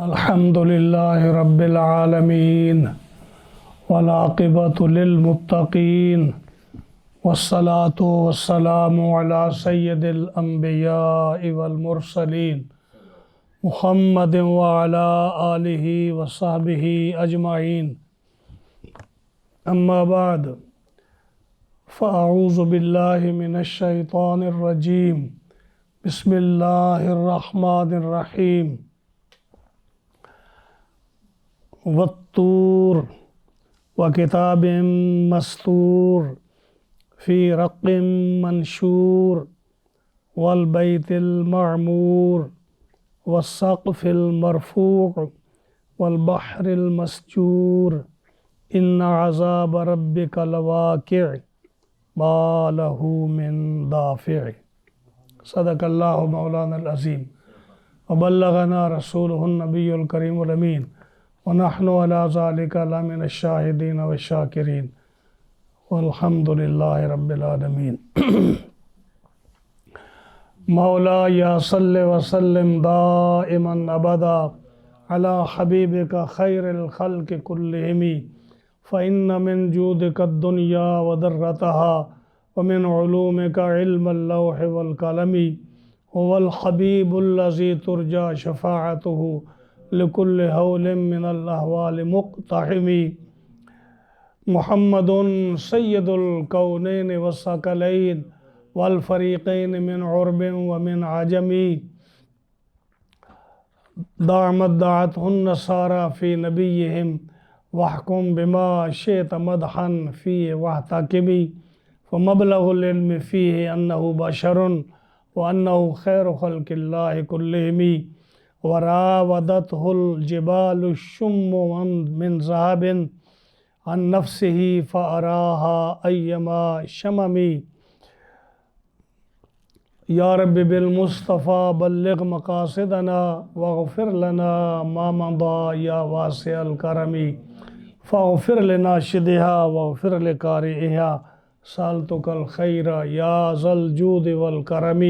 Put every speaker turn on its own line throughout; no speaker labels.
الحمد لله رب العالمين والعاقبة للمتقين والصلاة والسلام على سيد الأنبياء والمرسلين محمد وعلى آله وصحبه أجمعين. أما بعد فأعوذ بالله من الشيطان الرجيم. بسم الله الرحمن الرحيم. والطور وكتاب مسطور في رق منشور والبيت المعمور والسقف المرفوع والبحر المسجور إن عذاب ربك لواقع ما له من دافع. صدق الله مولانا العظيم وبلغنا رسوله النبي الكريم الأمين ونحن على ذلك لمن الشاهدين والشاكرين والحمد لله رب العالمين. مولاي صل وسلم دائما أبدا على حبيبك خير الخلق كلهم فإن من جودك الدنيا وذرتها ومن علومك علم اللوح والقلم هو الحبيب الذي ترجى شفاعته لكل هول من الأهوال مقتحم. محمد سيد الكونين والثقلين والفريقين من عرب ومن عجم دعمت دعته النصارى في نبيهم واحكم بما شئت مدحا فيه واحتكم. فمبلغ العلم فيه أنه بشر وأنه خير خلق الله كلهم. وراودته الجبال الشم من ذهب عن نفسه فأراها أيما شمم. يا رب بالمصطفى بلغ مقاصدنا واغفر لنا ما مضى يا واسع الكرم. فاغفر لناشدها واغفر لقارئها سألتك الخير يا ذا الجود والكرم.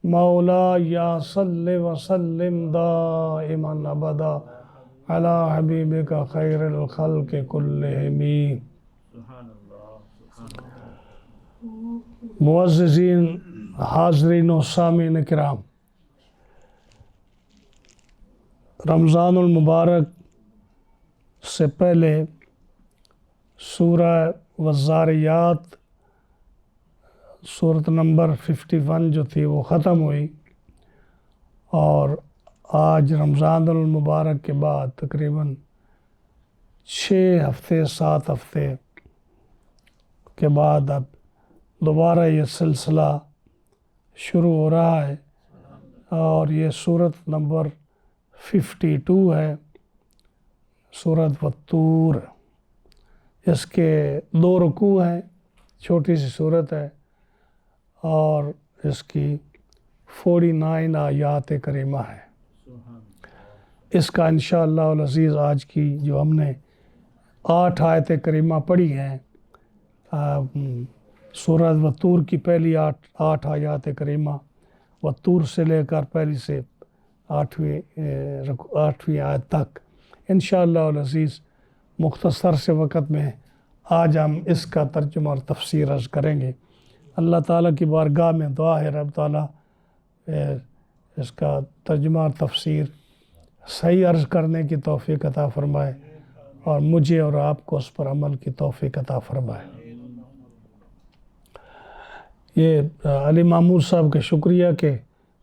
مولاي صل وسلم دائما أبدا على حبيبك خير الخلق كلهم. معززین حاضرین و سامعین کرام، رمضان المبارک سے پہلے سورہ والذاریات صورت نمبر 51 جو تھی وہ ختم ہوئی، اور آج رمضان المبارک کے بعد تقریباً 7 ہفتے کے بعد اب دوبارہ یہ سلسلہ شروع ہو رہا ہے، اور یہ صورت نمبر 52 ہے، سورۃ والطور. اس کے 2 رکوع ہیں، چھوٹی سی صورت ہے، اور اس کی 49 آیات کریمہ ہے. اس کا انشاءاللہ العزیز آج کی جو ہم نے 8 آیت کریمہ پڑھی ہیں، سورۃ والطور کی پہلی 8 آیات کریمہ، والطور سے لے کر پہلی سے 8ویں آیت تک، انشاءاللہ العزیز مختصر سے وقت میں آج ہم اس کا ترجمہ اور تفسیر عرض کریں گے. اللہ تعالیٰ کی بارگاہ میں دعا ہے رب تعالیٰ اس کا ترجمہ اور تفسیر صحیح عرض کرنے کی توفیق عطا فرمائے، اور مجھے اور آپ کو اس پر عمل کی توفیق عطا فرمائے. یہ علی محمود صاحب کا شکریہ کہ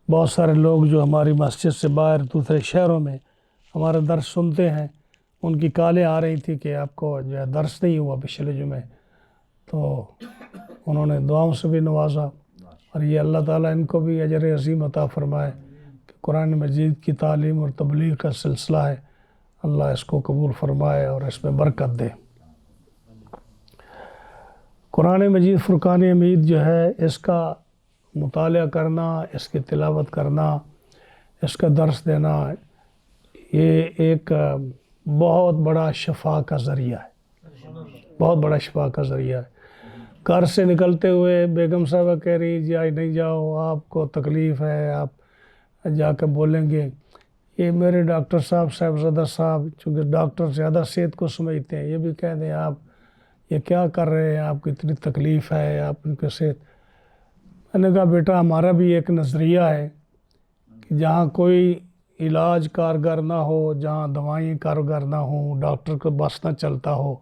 بہت سارے لوگ جو ہماری مسجد سے باہر دوسرے شہروں میں ہمارا درس سنتے ہیں، ان کی کالیں آ رہی تھی کہ آپ کو جو ہے درس نہیں ہوا پچھلے جمعے، تو انہوں نے دعاؤں سے بھی نوازا، اور یہ اللہ تعالیٰ ان کو بھی اجر عظیم عطا فرمائے کہ قرآن مجید کی تعلیم اور تبلیغ کا سلسلہ ہے، اللہ اس کو قبول فرمائے اور اس میں برکت دے. قرآن مجید فرقان حمید جو ہے، اس کا مطالعہ کرنا، اس کی تلاوت کرنا، اس کا درس دینا، یہ ایک بہت بڑا شفا کا ذریعہ ہے، بہت بڑا شفا کا ذریعہ ہے. گھر سے نکلتے ہوئے بیگم صاحبہ کہہ رہی جی آج نہیں جاؤ، آپ کو تکلیف ہے، آپ جا کے بولیں گے، یہ میرے ڈاکٹر صاحبزادہ صاحب چونکہ ڈاکٹر زیادہ صحت کو سمجھتے ہیں، یہ بھی کہہ دیں آپ یہ کیا کر رہے ہیں، آپ کو اتنی تکلیف ہے، آپ ان کے صحت. میں نے کہا بیٹا ہمارا بھی ایک نظریہ ہے کہ جہاں کوئی علاج کارگر نہ ہو، جہاں دوائیں کارگر نہ ہوں، ڈاکٹر کو بس نہ چلتا ہو،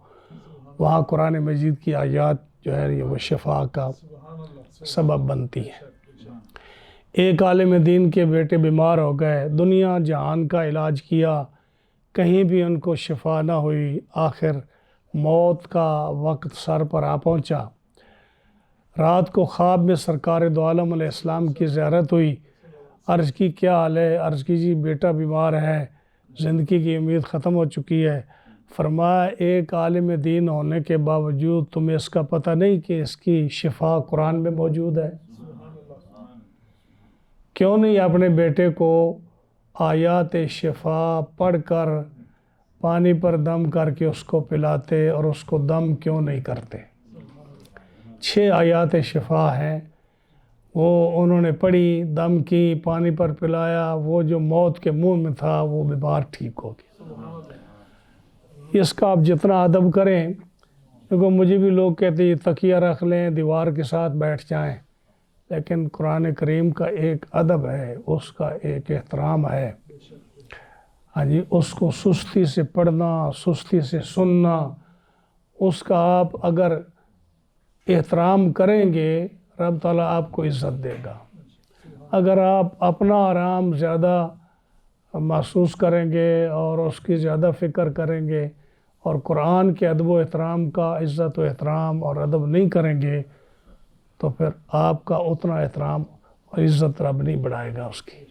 وہاں قرآن مجید کی آیات جو ہے وہ شفا کا سبب بنتی ہے. ایک عالم دین کے بیٹے بیمار ہو گئے، دنیا جہان کا علاج کیا، کہیں بھی ان کو شفا نہ ہوئی. آخر موت کا وقت سر پر آ پہنچا. رات کو خواب میں سرکار دو عالم علیہ السلام کی زیارت ہوئی. عرض کی کیا حال ہے؟ عرض کی جی بیٹا بیمار ہے، زندگی کی امید ختم ہو چکی ہے. فرمایا ایک عالم دین ہونے کے باوجود تمہیں اس کا پتہ نہیں کہ اس کی شفا قرآن میں موجود ہے؟ کیوں نہیں اپنے بیٹے کو آیات شفا پڑھ کر پانی پر دم کر کے اس کو پلاتے اور اس کو دم کیوں نہیں کرتے؟ 6 آیات شفا ہیں، وہ انہوں نے پڑھی، دم کی، پانی پر پلایا، وہ جو موت کے منہ میں تھا وہ بیمار ٹھیک ہو گیا. اس کا آپ جتنا ادب کریں، کیونکہ مجھے بھی لوگ کہتے ہیں تکیہ رکھ لیں، دیوار کے ساتھ بیٹھ جائیں، لیکن قرآن کریم کا ایک ادب ہے، اس کا ایک احترام ہے. ہاں جی، اس کو سستی سے پڑھنا، سستی سے سننا، اس کا آپ اگر احترام کریں گے رب تعالیٰ آپ کو عزت دے گا. اگر آپ اپنا آرام زیادہ محسوس کریں گے اور اس کی زیادہ فکر کریں گے اور قرآن کے ادب و احترام کا عزت و احترام اور ادب نہیں کریں گے تو پھر آپ کا اتنا احترام اور عزت رب نہیں بڑھائے گا اس کی.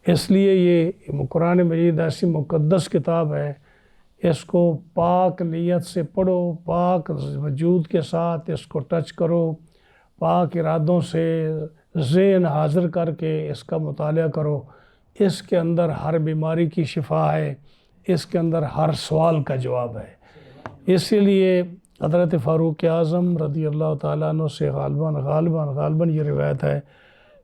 اس لیے یہ قرآن مجید ایسی مقدس کتاب ہے، اس کو پاک نیت سے پڑھو، پاک وجود کے ساتھ اس کو ٹچ کرو، پاک ارادوں سے ذہن حاضر کر کے اس کا مطالعہ کرو. اس کے اندر ہر بیماری کی شفا ہے، اس کے اندر ہر سوال کا جواب ہے. اسی لیے حضرت فاروق اعظم رضی اللہ تعالیٰ عنہ سے غالباً یہ روایت ہے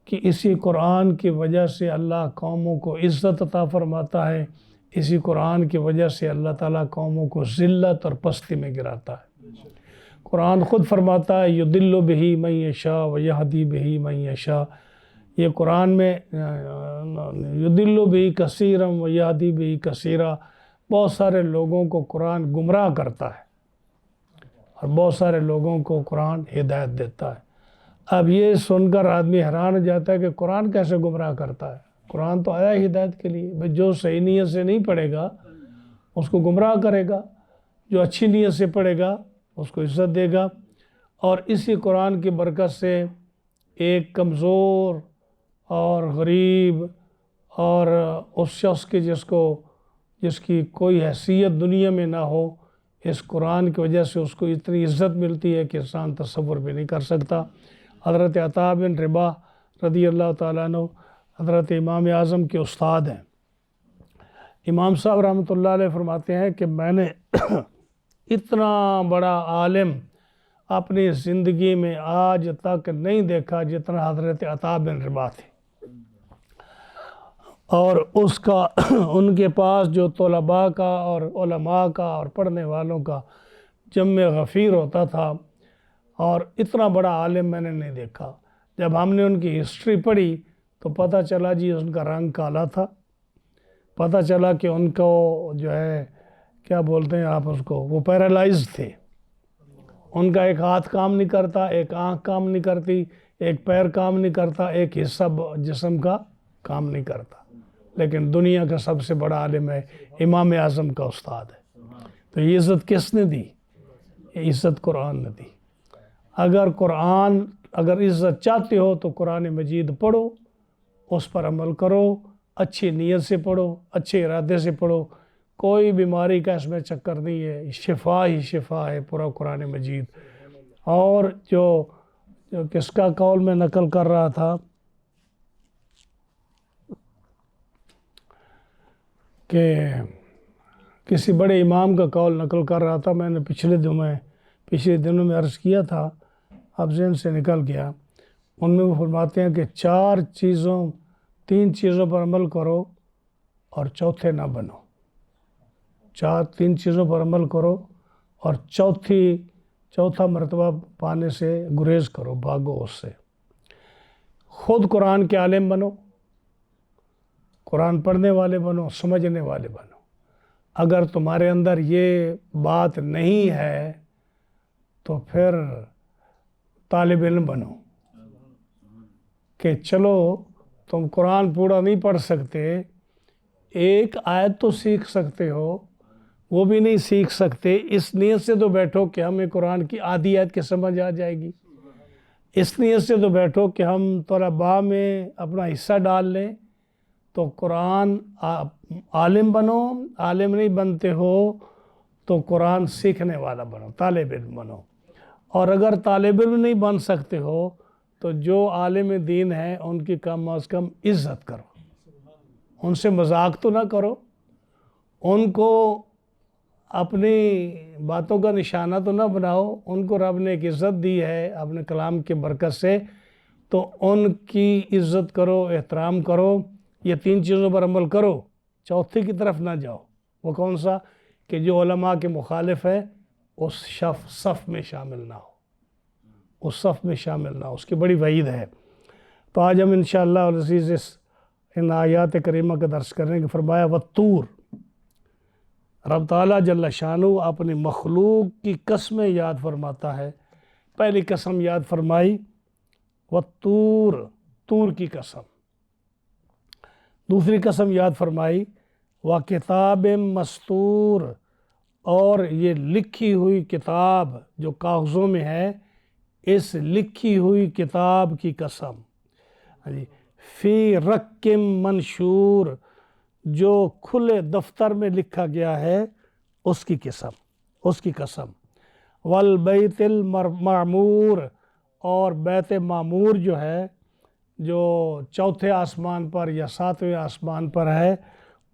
کہ اسی قرآن کی وجہ سے اللہ قوموں کو عزت عطا فرماتا ہے، اسی قرآن کی وجہ سے اللہ تعالیٰ قوموں کو ذلت اور پستی میں گراتا ہے. قرآن خود فرماتا ہے یضل بہ من یشاء ویہدی بہ من یشاء. یہ قرآن میں یضل بہ کثیرا ویہدی بہ کثیرا، بہت سارے لوگوں کو قرآن گمراہ کرتا ہے اور بہت سارے لوگوں کو قرآن ہدایت دیتا ہے. اب یہ سن کر آدمی حیران ہو جاتا ہے کہ قرآن کیسے گمراہ کرتا ہے؟ قرآن تو آیا ہدایت کے لیے. جو صحیح نیت سے نہیں پڑھے گا اس کو گمراہ کرے گا، جو اچھی نیت سے پڑھے گا اس کو عزت دے گا. اور اسی قرآن کی برکت سے ایک کمزور اور غریب اور اس شخص کی جس کی کوئی حیثیت دنیا میں نہ ہو، اس قرآن کی وجہ سے اس کو اتنی عزت ملتی ہے کہ انسان تصور بھی نہیں کر سکتا. حضرت عطا بن رباح رضی اللہ تعالیٰ عنہ حضرت امام اعظم کے استاد ہیں. امام صاحب رحمۃ اللہ علیہ فرماتے ہیں کہ میں نے اتنا بڑا عالم اپنی زندگی میں آج تک نہیں دیکھا جتنا حضرت عطا بن رباح تھے. اور اس کا ان کے پاس جو طلباء کا اور علماء کا اور پڑھنے والوں کا جمع غفیر ہوتا تھا، اور اتنا بڑا عالم میں نے نہیں دیکھا. جب ہم نے ان کی ہسٹری پڑھی تو پتہ چلا جی ان کا رنگ کالا تھا، پتہ چلا کہ ان کو جو ہے کیا بولتے ہیں آپ اس کو، وہ پیرالائز تھے. ان کا ایک ہاتھ کام نہیں کرتا، ایک آنکھ کام نہیں کرتی، ایک پیر کام نہیں کرتا، ایک حصہ جسم کا کام نہیں کرتا، لیکن دنیا کا سب سے بڑا عالم ہے، امام اعظم کا استاد ہے. تو یہ عزت کس نے دی؟ یہ عزت قرآن نے دی. اگر عزت چاہتے ہو تو قرآن مجید پڑھو، اس پر عمل کرو، اچھی نیت سے پڑھو، اچھے ارادے سے پڑھو. کوئی بیماری کا اس میں چکر نہیں ہے، شفا ہی شفا ہے پورا قرآن مجید. اور جو کس کا قول میں نقل کر رہا تھا کہ کسی بڑے امام کا قول نقل کر رہا تھا، میں نے پچھلے دنوں میں عرض کیا تھا، اب ذہن سے نکل گیا. ان میں وہ فرماتے ہیں کہ 3 چیزوں پر عمل کرو اور چوتھے نہ بنو. تین چیزوں پر عمل کرو اور چوتھا مرتبہ پانے سے گریز کرو، بھاگو اس سے. خود قرآن کے عالم بنو، قرآن پڑھنے والے بنو، سمجھنے والے بنو. اگر تمہارے اندر یہ بات نہیں ہے تو پھر طالب علم بنو کہ چلو تم قرآن پورا نہیں پڑھ سکتے، ایک آیت تو سیکھ سکتے ہو، وہ بھی نہیں سیکھ سکتے، اس نیت سے تو بیٹھو کہ ہمیں قرآن کی آدھی آیت کی سمجھ آ جائے گی. اس نیت سے تو بیٹھو کہ ہم طلباء میں اپنا حصہ ڈال لیں. تو قرآن عالم بنو، عالم نہیں بنتے ہو تو قرآن سیکھنے والا بنو، طالب علم بنو. اور اگر طالب علم نہیں بن سکتے ہو تو جو عالم دین ہیں ان کی کم از کم عزت کرو، ان سے مذاق تو نہ کرو، ان کو اپنی باتوں کا نشانہ تو نہ بناؤ. ان کو رب نے ایک عزت دی ہے اپنے کلام کے برکت سے، تو ان کی عزت کرو، احترام کرو. یہ تین چیزوں پر عمل کرو، چوتھے کی طرف نہ جاؤ. وہ کون سا؟ کہ جو علماء کے مخالف ہے اس صف میں شامل نہ ہو، اس صف میں شامل نہ ہو، اس کی بڑی وعید ہے. تو آج ہم انشاءاللہ العزیز ان آیات کریمہ کا درس کرنے کے فرمایا والطور. رب تعالیٰ جل شانہ اپنی مخلوق کی قسمیں یاد فرماتا ہے. پہلی قسم یاد فرمائی والطور، طور کی قسم. دوسری قسم یاد فرمائی وکتاب مسطور، اور یہ لکھی ہوئی کتاب جو کاغذوں میں ہے، اس لکھی ہوئی کتاب کی قسم. فی رق منشور، جو کھلے دفتر میں لکھا گیا ہے اس کی قسم. والبیت المعمور، اور بیت معمور جو ہے، جو چوتھے آسمان پر یا ساتویں آسمان پر ہے،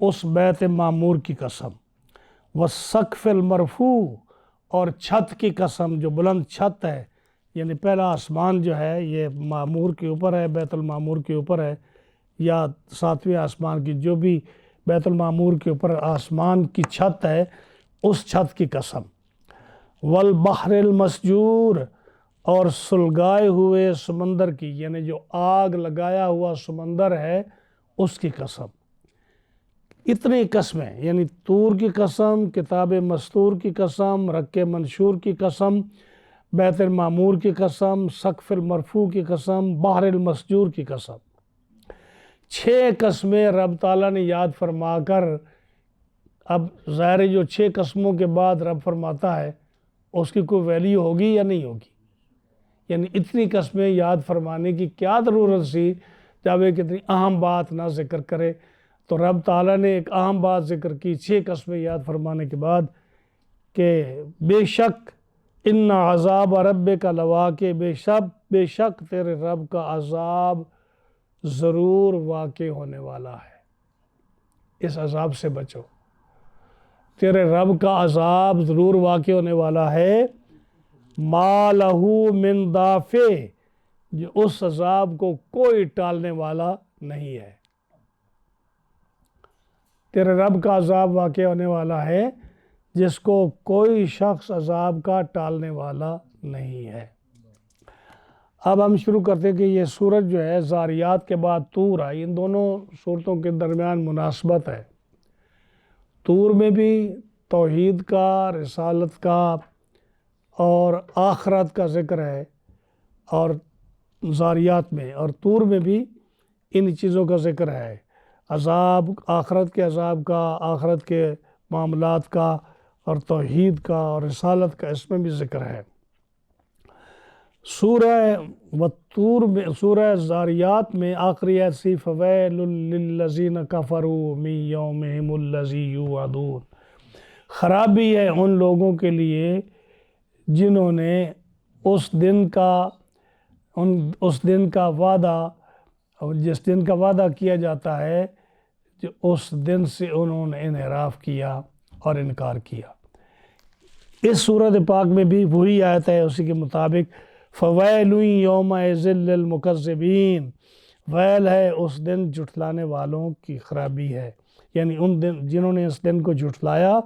اس بیت معمور کی قسم. والسقف المرفوع، اور چھت کی قسم، جو بلند چھت ہے. یعنی پہلا آسمان جو ہے یہ معمور کے اوپر ہے، بیت المعمور کے اوپر ہے، یا ساتویں آسمان کی جو بھی بیت المعمور کے اوپر آسمان کی چھت ہے، اس چھت کی قسم. والبحر المسجور، اور سلگائے ہوئے سمندر کی، یعنی جو آگ لگایا ہوا سمندر ہے اس کی قسم. اتنی قسمیں، یعنی طور کی قسم، کتاب مستور کی قسم، رق منشور کی قسم، بیت المعمور کی قسم، سقف المرفوع کی قسم، بحر المسجور کی قسم. 6 قسمیں رب تعالیٰ نے یاد فرما کر، اب ظاہر جو 6 قسموں کے بعد رب فرماتا ہے اس کی کوئی ویلیو ہوگی یا نہیں ہوگی. یعنی اتنی قسمیں یاد فرمانے کی کیا ضرورت سی جب ایک اتنی اہم بات نہ ذکر کرے. تو رب تعالیٰ نے ایک اہم بات ذکر کی 6 قسمیں یاد فرمانے کے بعد کہ بے شک ان عذاب ربک لواقع، بے شک تیرے رب کا عذاب ضرور واقع ہونے والا ہے. اس عذاب سے بچو، تیرے رب کا عذاب ضرور واقع ہونے والا ہے. ما لہ من دافع، جو اس عذاب کو کوئی ٹالنے والا نہیں ہے. تیرے رب کا عذاب واقع ہونے والا ہے جس کو کوئی شخص عذاب کا ٹالنے والا نہیں ہے. اب ہم شروع کرتے ہیں کہ یہ سورت جو ہے زاریات کے بعد طور آئی، ان دونوں سورتوں کے درمیان مناسبت ہے. طور میں بھی توحید کا، رسالت کا اور آخرت کا ذکر ہے، اور زاریات میں اور طور میں بھی ان چیزوں کا ذکر ہے. عذاب، آخرت کے عذاب کا، آخرت کے معاملات کا، اور توحید کا اور رسالت کا اس میں بھی ذکر ہے. سورہ والطور میں، سورہ زاریات میں آخری آیت سی فویل للذین کفروا من یومہم الذی یوعدون، خرابی ہے ان لوگوں کے لیے جنہوں نے اس دن کا وعدہ، جس دن کا وعدہ کیا جاتا ہے، جو اس دن سے انہوں نے انحراف کیا اور انکار کیا. اس سورۃ پاک میں بھی وہی آیت ہے، اسی کے مطابق فویل یومئذ للمکذبین، ویل ہے اس دن جھٹلانے والوں کی خرابی ہے. یعنی ان دن جنہوں نے اس دن کو جھٹلایا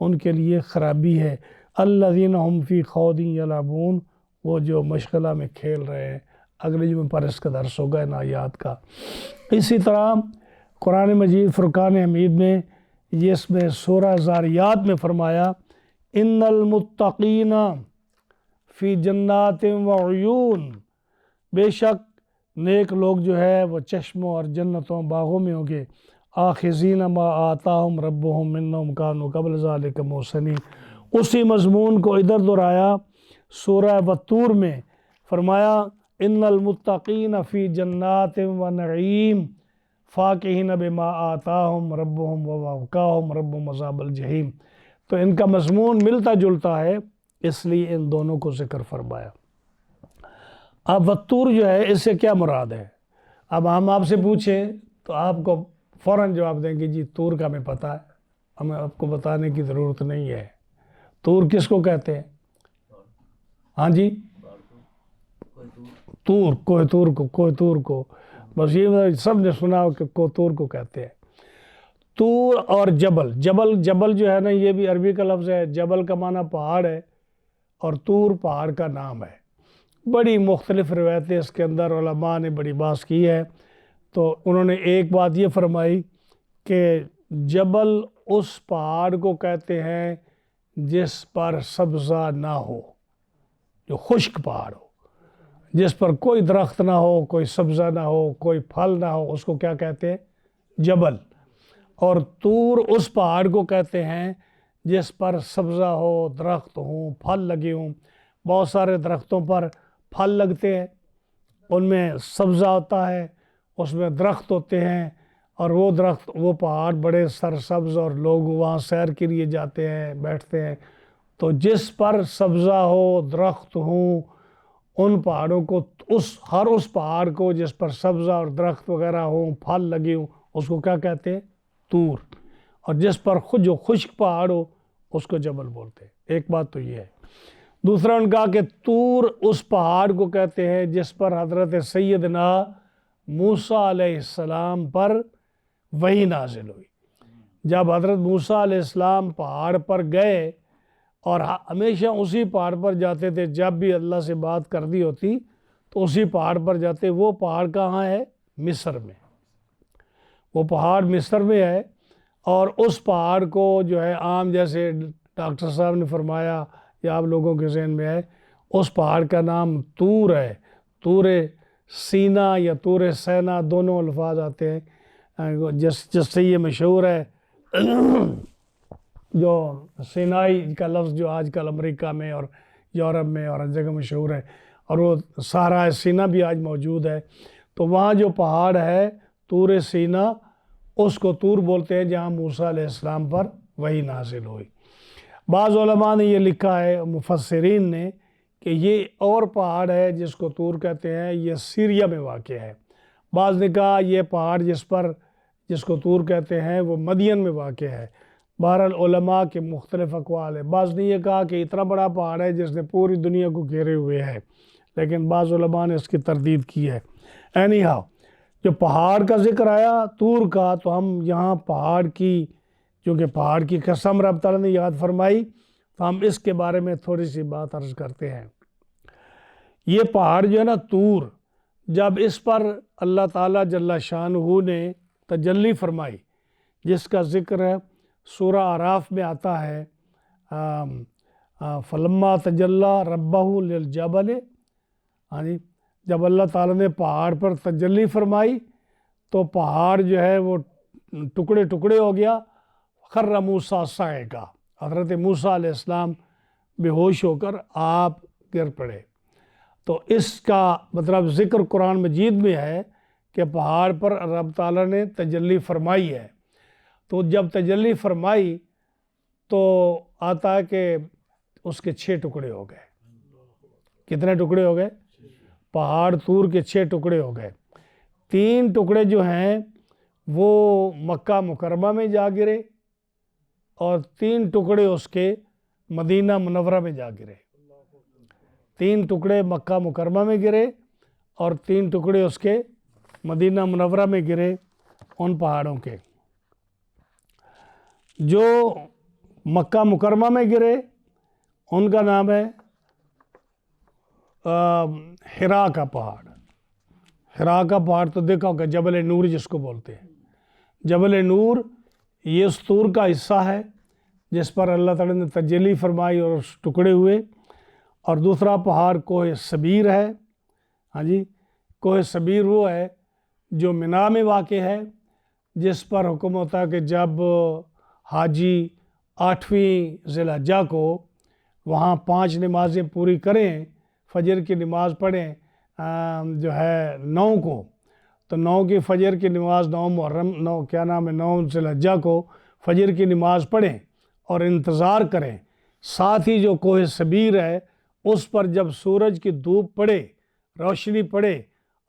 ان کے لیے خرابی ہے۔ الذین هم فی خوض یلعبون، وہ جو مشغلہ میں کھیل رہے ہیں۔ اگلے جمعے پر اس کا درس ہوگا ان آیات کا۔ اسی طرح قرآن مجید فرقان حمید میں اس میں سورہ زاریات میں فرمایا ان المتقین فی جنات وعیون، بے شک نیک لوگ جو ہے وہ چشموں اور جنتوں باغوں میں ہوں گے۔ آخذین ما آتاہم ربہم انہم کانوا قبل ذالک محسنین، اسی مضمون کو ادھر دہرایا سورہ والطور میں، فرمایا ان المتقین فی جنات ونعیم فاکہین بما آتاہم ربہم ووقاہم ربہم عذاب الجحیم۔ تو ان کا مضمون ملتا جلتا ہے، اس لیے ان دونوں کو ذکر فرمایا۔ اب والطور جو ہے اس سے کیا مراد ہے؟ اب ہم آپ سے پوچھیں تو آپ کو فوراً جواب دیں گے جی طور کا ہمیں پتہ ہے، ہمیں آپ کو بتانے کی ضرورت نہیں ہے۔ طور کس کو کہتے ہیں؟ ہاں جی، طور، کوہ طور کو بس یہ سب نے سنا کہ کوہ طور کو کہتے ہیں۔ طور اور جبل جو ہے نا، یہ بھی عربی کا لفظ ہے۔ جبل کا معنی پہاڑ ہے اور طور پہاڑ کا نام ہے۔ بڑی مختلف روایتیں اس کے اندر علماء نے بڑی بحث کی ہے۔ تو انہوں نے ایک بات یہ فرمائی کہ جبل اس پہاڑ کو کہتے ہیں جس پر سبزہ نہ ہو، جو خشک پہاڑ ہو، جس پر کوئی درخت نہ ہو، کوئی سبزہ نہ ہو، کوئی پھل نہ ہو، اس کو کیا کہتے ہیں؟ جبل۔ اور طور اس پہاڑ کو کہتے ہیں جس پر سبزہ ہو، درخت ہوں، پھل لگے ہوں۔ بہت سارے درختوں پر پھل لگتے ہیں، ان میں سبزہ ہوتا ہے، اس میں درخت ہوتے ہیں، اور وہ درخت، وہ پہاڑ بڑے سرسبز، اور لوگ وہاں سیر کے لیے جاتے ہیں، بیٹھتے ہیں۔ تو جس پر سبزہ ہو، درخت ہوں، ان پہاڑوں کو، ہر اس پہاڑ کو جس پر سبزہ اور درخت وغیرہ ہوں، پھل لگے ہوں، اس کو کیا کہتے ہیں؟ طور۔ اور جس پر جو خشک پہاڑ ہو اس کو جبل بولتے ہیں۔ ایک بات تو یہ ہے۔ دوسرا ان کا کہ طور اس پہاڑ کو کہتے ہیں جس پر حضرت سیدنا موسیٰ علیہ السلام پر وحی نازل ہوئی۔ جب حضرت موسیٰ علیہ السلام پہاڑ پر گئے، اور ہمیشہ اسی پہاڑ پر جاتے تھے، جب بھی اللہ سے بات کرنی ہوتی تو اسی پہاڑ پر جاتے۔ وہ پہاڑ کہاں ہے؟ مصر میں۔ وہ پہاڑ مصر میں ہے، اور اس پہاڑ کو جو ہے عام، جیسے ڈاکٹر صاحب نے فرمایا یا آپ لوگوں کے ذہن میں ہے، اس پہاڑ کا نام طور ہے۔ طور سینا یا طور سینا دونوں الفاظ آتے ہیں، جس سے یہ مشہور ہے جو سینائی کا لفظ جو آج کل امریکہ میں اور یورپ میں اور ہر جگہ مشہور ہے، اور وہ صحرائے سینا بھی آج موجود ہے۔ تو وہاں جو پہاڑ ہے طور سینا، اس کو طور بولتے ہیں جہاں موسیٰ علیہ السلام پر وحی نازل ہوئی۔ بعض علماء نے یہ لکھا ہے، مفسرین نے، کہ یہ اور پہاڑ ہے جس کو طور کہتے ہیں، یہ سیریا میں واقع ہے۔ بعض نے کہا یہ پہاڑ جس کو طور کہتے ہیں وہ مدین میں واقع ہے۔ بہرحال علماء کے مختلف اقوال ہے۔ بعض نے یہ کہا کہ اتنا بڑا پہاڑ ہے جس نے پوری دنیا کو گھیرے ہوئے ہے، لیکن بعض علماء نے اس کی تردید کی ہے۔ اینی ہاؤ، جو پہاڑ کا ذکر آیا طور کا، تو ہم یہاں پہاڑ کی، چونکہ پہاڑ کی قسم رب تعالیٰ نے یاد فرمائی، تو ہم اس کے بارے میں تھوڑی سی بات عرض کرتے ہیں۔ یہ پہاڑ جو ہے نا طور، جب اس پر اللہ تعالیٰ جل شانہ نے تجلی فرمائی، جس کا ذکر ہے سورہ اعراف میں آتا ہے، فلما تجلی ربہ للجبل، جب اللہ تعالیٰ نے پہاڑ پر تجلی فرمائی تو پہاڑ جو ہے وہ ٹکڑے ٹکڑے ہو گیا۔ خر موسیٰ صاعقہ، حضرت موسیٰ علیہ السلام بے ہوش ہو کر آپ گر پڑے۔ تو اس کا مطلب ذکر قرآن مجید میں ہے کہ پہاڑ پر رب تعالیٰ نے تجلی فرمائی ہے۔ تو جب تجلی فرمائی تو آتا ہے کہ اس کے 6 ٹکڑے ہو گئے۔ کتنے ٹکڑے ہو گئے؟ پہاڑ طور کے 6 ٹکڑے ہو گئے۔ 3 ٹکڑے جو ہیں وہ مکہ مکرمہ میں جا گرے، اور 3 ٹکڑے اس کے مدینہ منورہ میں جا گرے۔ 3 ٹکڑے مکہ مکرمہ میں گرے، اور 3 ٹکڑے اس کے مدینہ منورہ میں گرے، ان پہاڑوں کے۔ جو مکہ مکرمہ میں گرے ان کا نام ہے حرا کا پہاڑ۔ حرا کا پہاڑ تو دیکھا ہوگا، جبل نور جس کو بولتے ہیں۔ جبل نور یہ اس طور کا حصہ ہے جس پر اللہ تعالیٰ نے تجلی فرمائی اور ٹکڑے ہوئے۔ اور دوسرا پہاڑ کوہ صبیر ہے۔ ہاں جی، کوہ صبیر وہ ہے جو منی میں واقع ہے، جس پر حکم ہوتا ہے کہ جب حاجی 8ویں ذی الحجہ کو وہاں 5 نمازیں پوری کریں، فجر کی نماز پڑھیں جو ہے 9 کو، تو 9 کی فجر کی نماز 9 محرم 9 ذی الحجہ کو فجر کی نماز پڑھیں اور انتظار کریں۔ ساتھ ہی جو کوہ صبیر ہے اس پر جب سورج کی دھوپ پڑے، روشنی پڑے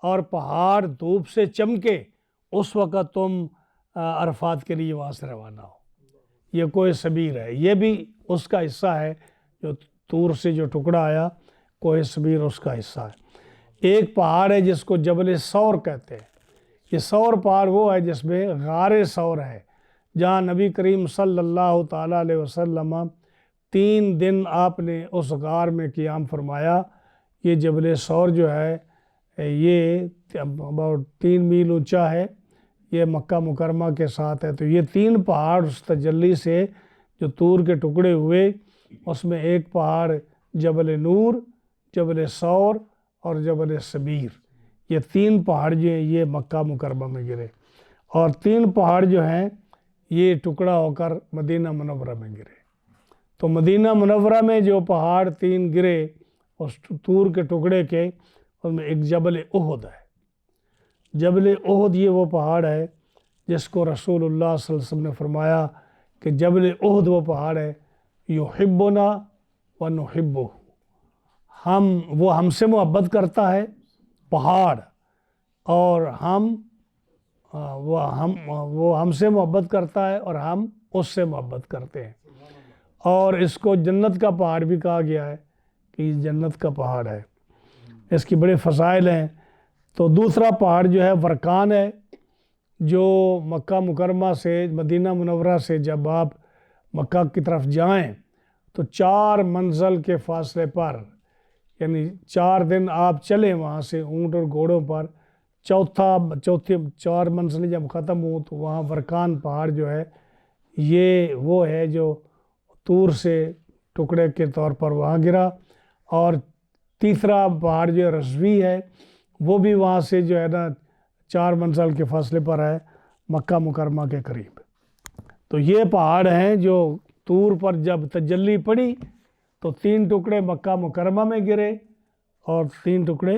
اور پہاڑ دھوپ سے چمکے، اس وقت تم عرفات کے لیے وہاں سے روانہ ہو۔ یہ کوہ صبیر ہے، یہ بھی اس کا حصہ ہے جو طور سے جو ٹکڑا آیا، کوہ صبیر اس کا حصہ ہے۔ ایک پہاڑ ہے جس کو جبل ثور کہتے ہیں۔ یہ ثور پہاڑ وہ ہے جس میں غار ثور ہے، جہاں نبی کریم صلی اللہ تعالیٰ علیہ وسلم 3 دن آپ نے اس غار میں قیام فرمایا۔ یہ جبل ثور جو ہے یہ 3 میل اونچا ہے، یہ مکہ مکرمہ کے ساتھ ہے۔ تو یہ 3 پہاڑ اس تجلی سے جو طور کے ٹکڑے ہوئے، اس میں ایک پہاڑ جبل نور، جبل ثور اور جبل صبیر، یہ 3 پہاڑ جو ہیں یہ مکہ مکرمہ میں گرے۔ اور 3 پہاڑ جو ہیں یہ ٹکڑا ہو کر مدینہ منورہ میں گرے۔ تو مدینہ منورہ میں جو پہاڑ 3 گرے اس طور کے ٹکڑے کے، اس میں ایک جبل احد ہے۔ جبل احد یہ وہ پہاڑ ہے جس کو رسول اللہ صلی اللہ علیہ وسلم نے فرمایا کہ جبل احد وہ پہاڑ ہے یحبنا ونحبہ، وہ ہم سے محبت کرتا ہے پہاڑ، اور وہ ہم سے محبت کرتا ہے اور ہم اس سے محبت کرتے ہیں۔ اور اس کو جنت کا پہاڑ بھی کہا گیا ہے کہ یہ جنت کا پہاڑ ہے، اس کی بڑے فضائل ہیں۔ تو دوسرا پہاڑ جو ہے ورقان ہے، جو مکہ مکرمہ سے مدینہ منورہ سے جب آپ مکہ کی طرف جائیں تو 4 منزل کے فاصلے پر، یعنی 4 دن آپ چلیں وہاں سے اونٹ اور گھوڑوں پر، چوتھی 4 منزلیں جب ختم ہوں تو وہاں ورقان پہاڑ جو ہے یہ وہ ہے جو طور سے ٹکڑے کے طور پر وہاں گرا۔ اور تیسرا پہاڑ جو رضوی ہے وہ بھی وہاں سے جو ہے نا 4 منزل کے فاصلے پر ہے، مکہ مکرمہ کے قریب۔ تو یہ پہاڑ ہیں جو طور پر جب تجلی پڑی تو 3 ٹکڑے مکہ مکرمہ میں گرے اور 3 ٹکڑے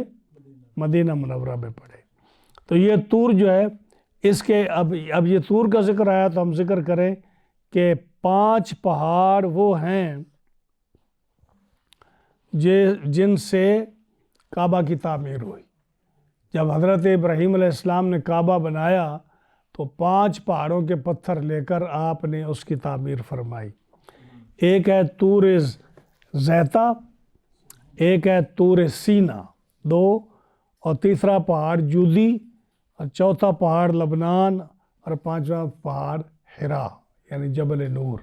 مدینہ منورہ میں پڑے۔ تو یہ طور جو ہے اس کے اب یہ طور کا ذکر آیا تو ہم ذکر کریں کہ 5 پہاڑ وہ ہیں جن سے کعبہ کی تعمیر ہوئی۔ جب حضرت ابراہیم علیہ السلام نے کعبہ بنایا تو 5 پہاڑوں کے پتھر لے کر آپ نے اس کی تعمیر فرمائی۔ ایک ہے طور زیتہ، ایک ہے طور سینا 2، اور تیسرا پہاڑ جودی، اور چوتھا پہاڑ لبنان، اور 5واں پہاڑ حرا یعنی جبل نور۔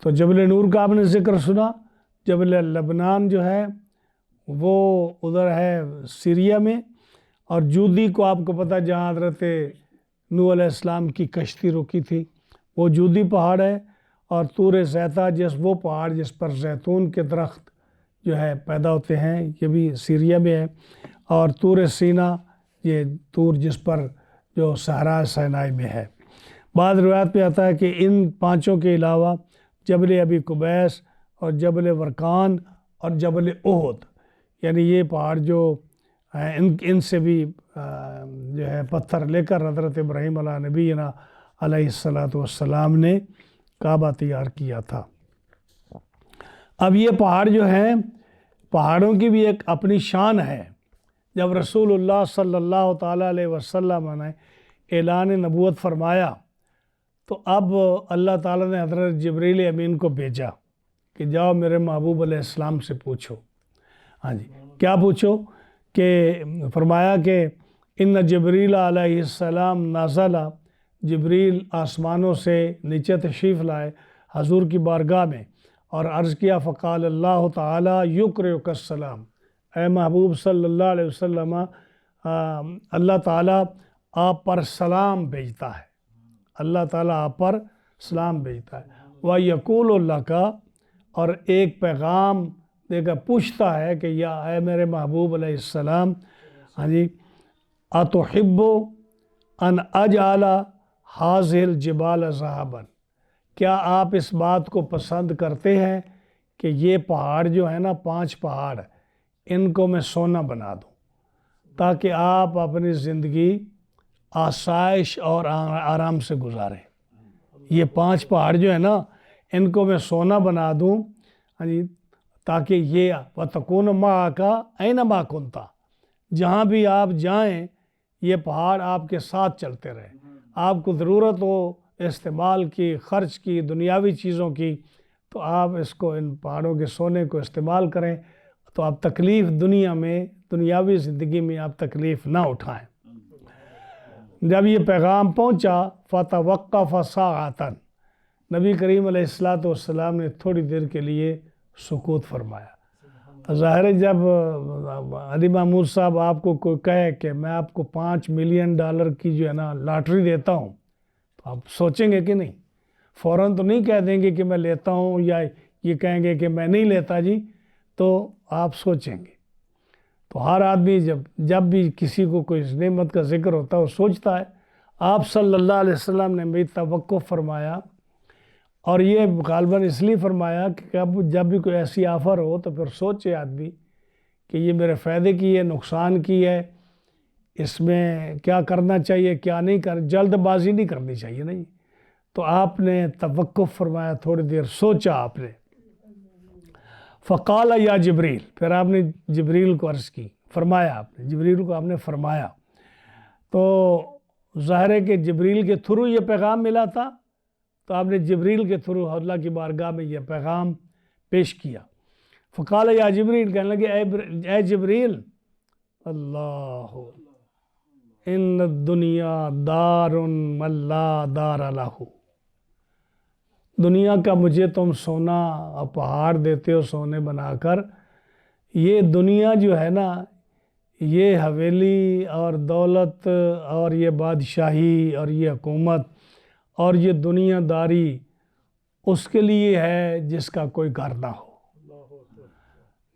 تو جبل نور کا آپ نے ذکر سنا۔ جبل لبنان جو ہے وہ ادھر ہے سیریا میں، اور جودی کو آپ کو پتہ جہاں حضرت نوح علیہ السلام کی کشتی رکی تھی وہ جودی پہاڑ ہے۔ اور طور زیتہ وہ پہاڑ جس پر زیتون کے درخت جو ہے پیدا ہوتے ہیں، یہ بھی سیریا میں ہے۔ اور طور سینا یہ طور جس پر جو صحرا سینائی میں ہے۔ بعض روایت میں آتا ہے کہ ان 5 کے علاوہ جبل ابی قبیس اور جبل ورقان اور جبل احد، یعنی یہ پہاڑ جو ان سے بھی جو ہے پتھر لے کر حضرت ابراہیم علیہ نبینا علیہ السلام نے کعبہ تیار کیا تھا۔ اب یہ پہاڑ جو ہیں، پہاڑوں کی بھی ایک اپنی شان ہے۔ جب رسول اللہ صلی اللہ تعالیٰ علیہ وسلم نے اعلان نبوت فرمایا تو اب اللہ تعالیٰ نے حضرت جبریل امین کو بھیجا کہ جاؤ میرے محبوب علیہ السلام سے پوچھو۔ ہاں جی، کیا پوچھو؟ کہ فرمایا کہ ان جبریل علیہ السلام نازل جبریل آسمانوں سے نیچے تشریف لائے حضور کی بارگاہ میں اور عرض کیا فقال اللہ تعالیٰ یقرئک السلام، اے محبوب صلی اللہ علیہ وسلم اللہ تعالیٰ آپ پر سلام بھیجتا ہے، اللہ تعالیٰ آپ پر سلام بھیجتا ہے۔ وَيَقُولُ لَكَ، اور ایک پیغام دے کر پوچھتا ہے کہ یا اے میرے محبوب علیہ السلام، ہاں جی، أَتُحِبُّ أَنْ أَجْعَلَ هَذِهِ الْجِبَالَ ذَهَبًا، کیا آپ اس بات کو پسند کرتے ہیں کہ یہ پہاڑ جو ہے نا، 5 پہاڑ، ان کو میں سونا بنا دوں تاکہ آپ اپنی زندگی آسائش اور آرام سے گزاریں۔ یہ 5 پہاڑ جو ہے نا، ان کو میں سونا بنا دوں، ہاں جی، تاکہ یہ وَتَكُونُ مَعَكَ أَيْنَمَا كُنْتَ، جہاں بھی آپ جائیں یہ پہاڑ آپ کے ساتھ چلتے رہیں۔ آپ کو ضرورت ہو استعمال کی، خرچ کی، دنیاوی چیزوں کی، تو آپ اس کو، ان پہاڑوں کے سونے کو استعمال کریں، تو آپ تکلیف دنیا میں، دنیاوی زندگی میں آپ تکلیف نہ اٹھائیں۔ جب یہ پیغام پہنچا فَتَوَقَّفَ سَاعَةً، نبی کریم علیہ السلام نے تھوڑی دیر کے لیے سکوت فرمایا۔ ظاہر ہے جب علی محمود صاحب آپ کو کوئی کہے کہ میں آپ کو $5 ملین کی جو ہے نا لاٹری دیتا ہوں، تو آپ سوچیں گے کہ نہیں؟ فوراً تو نہیں کہہ دیں گے کہ میں لیتا ہوں، یا یہ کہیں گے کہ میں نہیں لیتا جی، تو آپ سوچیں گے۔ تو ہر آدمی جب بھی کسی کو کوئی نعمت کا ذکر ہوتا ہے وہ سوچتا ہے۔ آپ صلی اللہ علیہ وسلم نے بھی توقف فرمایا، اور یہ غالباً اس لیے فرمایا کہ جب بھی کوئی ایسی آفر ہو تو پھر سوچے آدمی کہ یہ میرے فائدے کی ہے، نقصان کی ہے، اس میں کیا کرنا چاہیے، کیا نہیں جلد بازی نہیں کرنی چاہیے نہیں۔ تو آپ نے توقف فرمایا، تھوڑی دیر سوچا آپ نے۔ فقال یا جبریل، پھر آپ نے جبریل کو عرض کی، فرمایا آپ نے، جبریل کو آپ نے فرمایا۔ تو ظاہر ہے کہ جبریل کے تھرو یہ پیغام ملا تھا، تو آپ نے جبریل کے تھرو اللہ کی بارگاہ میں یہ پیغام پیش کیا۔ فقال یا جبریل، کہنے لگے اے جبریل، اللہ ان الدنیا دار من لا دار لہ، دنیا کا مجھے تم سونا اور پہاڑ دیتے ہو سونے بنا کر، یہ دنیا جو ہے نا، یہ حویلی اور دولت اور یہ بادشاہی اور یہ حکومت اور یہ دنیا داری اس کے لیے ہے جس کا کوئی گھر نہ ہو،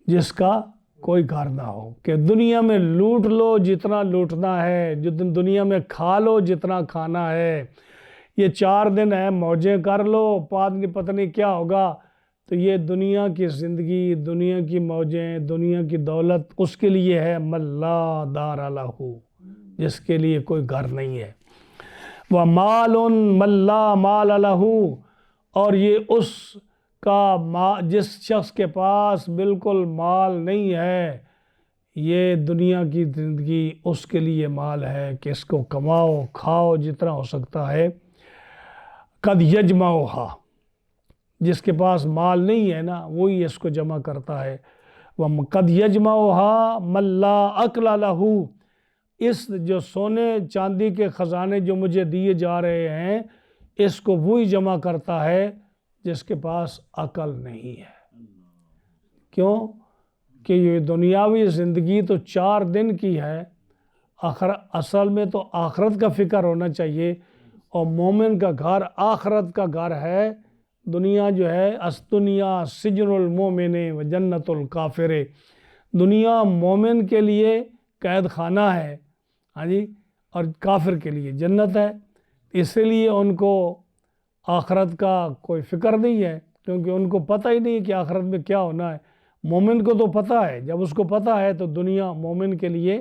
جس کا کوئی گھر نہ ہو، کہ دنیا میں لوٹ لو جتنا لوٹنا ہے، دنیا میں کھا لو جتنا کھانا ہے، یہ 4 دن ہے موجیں کر لو، پتہ نہیں کیا ہوگا۔ تو یہ دنیا کی زندگی، دنیا کی موجیں، دنیا کی دولت اس کے لیے ہے من لا دار لہ، جس کے لیے کوئی گھر نہیں ہے۔ وَمَالٌ مَن لَا مَالَ لَهُ، اور یہ اس کا جس شخص کے پاس بالکل مال نہیں ہے، یہ دنیا کی زندگی اس کے لیے مال ہے کہ اس کو کماؤ کھاؤ جتنا ہو سکتا ہے۔ قد یجمعھا، جس کے پاس مال نہیں ہے نا وہی اس کو جمع کرتا ہے۔ وَقَدْ يَجْمَعُهَا مَن لَا عَقْلَ لَهُ، اس جو سونے چاندی کے خزانے جو مجھے دیے جا رہے ہیں، اس کو وہی جمع کرتا ہے جس کے پاس عقل نہیں ہے۔ کیوں کہ یہ دنیاوی زندگی تو 4 دن کی ہے، اصل میں تو آخرت کا فکر ہونا چاہیے، اور مومن کا گھر آخرت کا گھر ہے۔ دنیا جو ہے الدنیا سجن المومن و جنت الکافر، دنیا مومن کے لیے قید خانہ ہے، ہاں جی، اور کافر کے لیے جنت ہے۔ اس لیے ان کو آخرت کا کوئی فکر نہیں ہے، کیونکہ ان کو پتہ ہی نہیں کہ آخرت میں کیا ہونا ہے۔ مومن کو تو پتہ ہے، جب اس کو پتہ ہے تو دنیا مومن کے لیے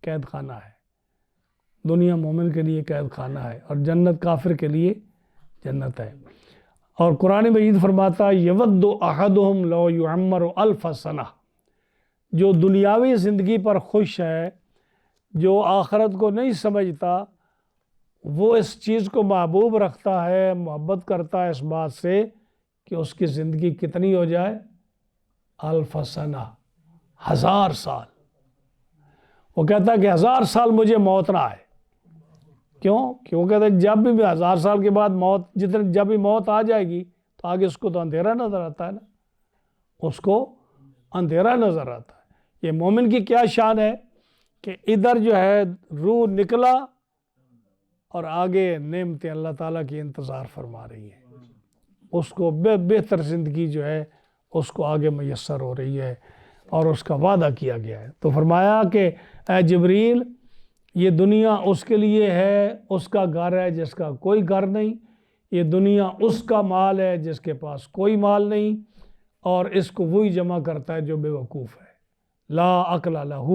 قید خانہ ہے، دنیا مومن کے لیے قید خانہ ہے، اور جنت کافر کے لیے جنت ہے۔ اور قرآن مجید فرماتا ہے یود احدہم لو یعمر الف سنہ، جو دنیاوی زندگی پر خوش ہے، جو آخرت کو نہیں سمجھتا، وہ اس چیز کو محبوب رکھتا ہے، محبت کرتا ہے اس بات سے کہ اس کی زندگی کتنی ہو جائے، الف سنہ، 1000 سال۔ وہ کہتا ہے کہ 1000 سال مجھے موت نہ آئے، کیوں؟ کیونکہ جب بھی 1000 سال کے بعد موت جب بھی موت آ جائے گی تو آگے اس کو تو اندھیرا نظر آتا ہے نا، اس کو اندھیرا نظر آتا ہے۔ یہ مومن کی کیا شان ہے کہ ادھر جو ہے روح نکلا اور آگے نعمتیں اللہ تعالیٰ کی انتظار فرما رہی ہیں، اس کو بہتر زندگی جو ہے اس کو آگے میسر ہو رہی ہے اور اس کا وعدہ کیا گیا ہے۔ تو فرمایا کہ اے جبریل، یہ دنیا اس کے لیے ہے، اس کا گھر ہے جس کا کوئی گھر نہیں، یہ دنیا اس کا مال ہے جس کے پاس کوئی مال نہیں، اور اس کو وہی جمع کرتا ہے جو بے وقوف ہے۔ لا عقل لہ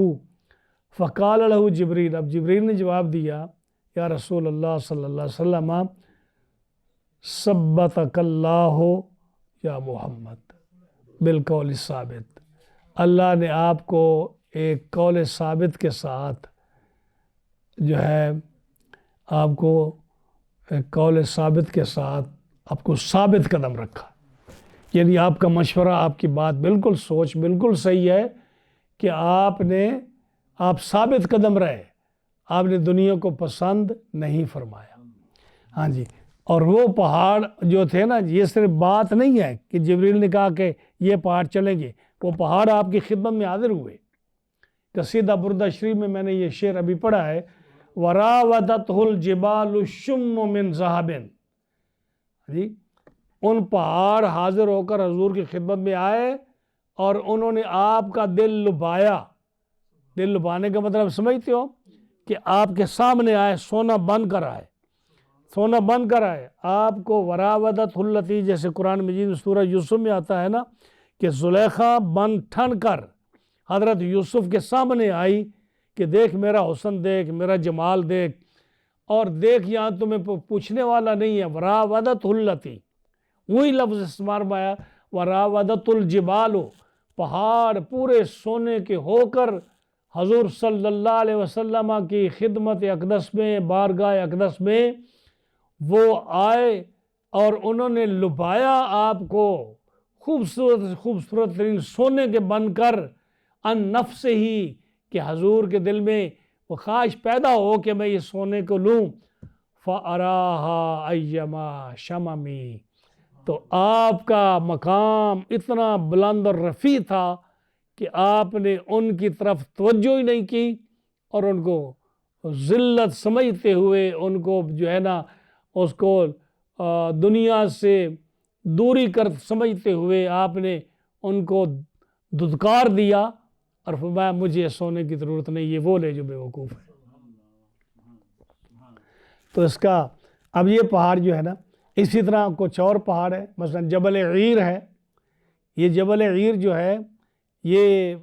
فقال لہ جبریل، اب جبریل نے جواب دیا، یا رسول اللہ صلی اللہ علیہ وسلم، ثبتک اللہ یا محمد بالقول ثابت، اللہ نے آپ کو ایک قول ثابت کے ساتھ جو ہے آپ کو ایک قول ثابت کے ساتھ آپ کو ثابت قدم رکھا، یعنی آپ کا مشورہ، آپ کی بات بالکل سوچ بالکل صحیح ہے کہ آپ ثابت قدم رہے، آپ نے دنیا کو پسند نہیں فرمایا۔ ہاں جی، اور وہ پہاڑ جو تھے نا، یہ صرف بات نہیں ہے کہ جبریل نے کہا کہ یہ پہاڑ چلیں گے، وہ پہاڑ آپ کی خدمت میں حاضر ہوئے۔ قصیدہ بردہ شریف میں نے یہ شعر ابھی پڑھا ہے، وراودتہ الجبال الشم من ذہب، جی ان پہاڑ حاضر ہو کر حضور کی خدمت میں آئے اور انہوں نے آپ کا دل لبایا۔ دل لبانے کا مطلب سمجھتے ہو کہ آپ کے سامنے آئے، سونا بن کر آئے، سونا بن کر آئے آپ کو۔ وراودت التی، جیسے قرآن مجید سورہ یوسف میں آتا ہے نا کہ زلیخا بن ٹھن کر حضرت یوسف کے سامنے آئی کہ دیکھ میرا حسن، دیکھ میرا جمال، دیکھ، اور دیکھ یہاں تمہیں پوچھنے والا نہیں ہے۔ وراودت التی، وہی لفظ استعمال آیا، وراودت الجبال، پہاڑ پورے سونے کے ہو کر حضور صلی اللہ علیہ وسلم کی خدمت اقدس میں، بارگاہ اقدس میں وہ آئے اور انہوں نے لبایا آپ کو خوبصورت ترین سونے کے بن کر، ان نفس ہی، کہ حضور کے دل میں وہ خواہش پیدا ہو کہ میں یہ سونے کو لوں۔ فَأَرَاهَا أَيَّمَا شَمَمِ، تو آپ کا مقام اتنا بلند اور رفیع تھا کہ آپ نے ان کی طرف توجہ ہی نہیں کی، اور ان کو ذلت سمجھتے ہوئے، ان کو جو ہے نا اس کو دنیا سے دوری کر سمجھتے ہوئے آپ نے ان کو دھتکار دیا اور فرمایا مجھے سونے کی ضرورت نہیں، یہ وہ لے جو بے وقوف ہے۔ تو اس کا اب یہ پہاڑ جو ہے نا، اسی طرح کچھ اور پہاڑ ہے، مثلا جبل عیر ہے۔ یہ جبل عیر جو ہے یہ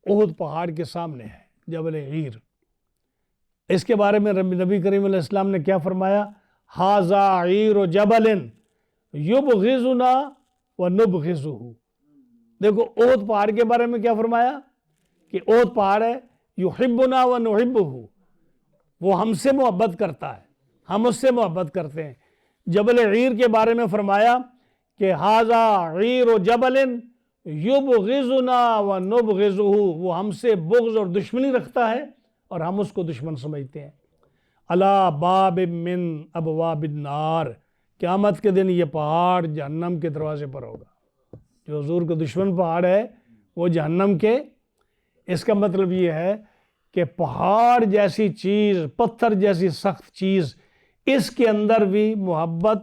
احد پہاڑ کے سامنے ہے، جبل عیر۔ اس کے بارے میں نبی کریم علیہ السلام نے کیا فرمایا؟ ھذا عیر جبل یبغضنا ونبغضہ۔ دیکھو احد پہاڑ کے بارے میں کیا فرمایا کہ احد پہاڑ ہے یحبنا ونحبہ، وہ ہم سے محبت کرتا ہے، ہم اس سے محبت کرتے ہیں۔ جبل عیر کے بارے میں فرمایا کہ ھذا عیر جبل یبغضنا ونبغضہ، وہ ہم سے بغض اور دشمنی رکھتا ہے اور ہم اس کو دشمن سمجھتے ہیں۔ علی باب من ابواب النار، قیامت کے دن یہ پہاڑ جہنم کے دروازے پر ہوگا۔ جو حضور کا دشمن پہاڑ ہے وہ جہنم کے، اس کا مطلب یہ ہے کہ پہاڑ جیسی چیز، پتھر جیسی سخت چیز، اس کے اندر بھی محبت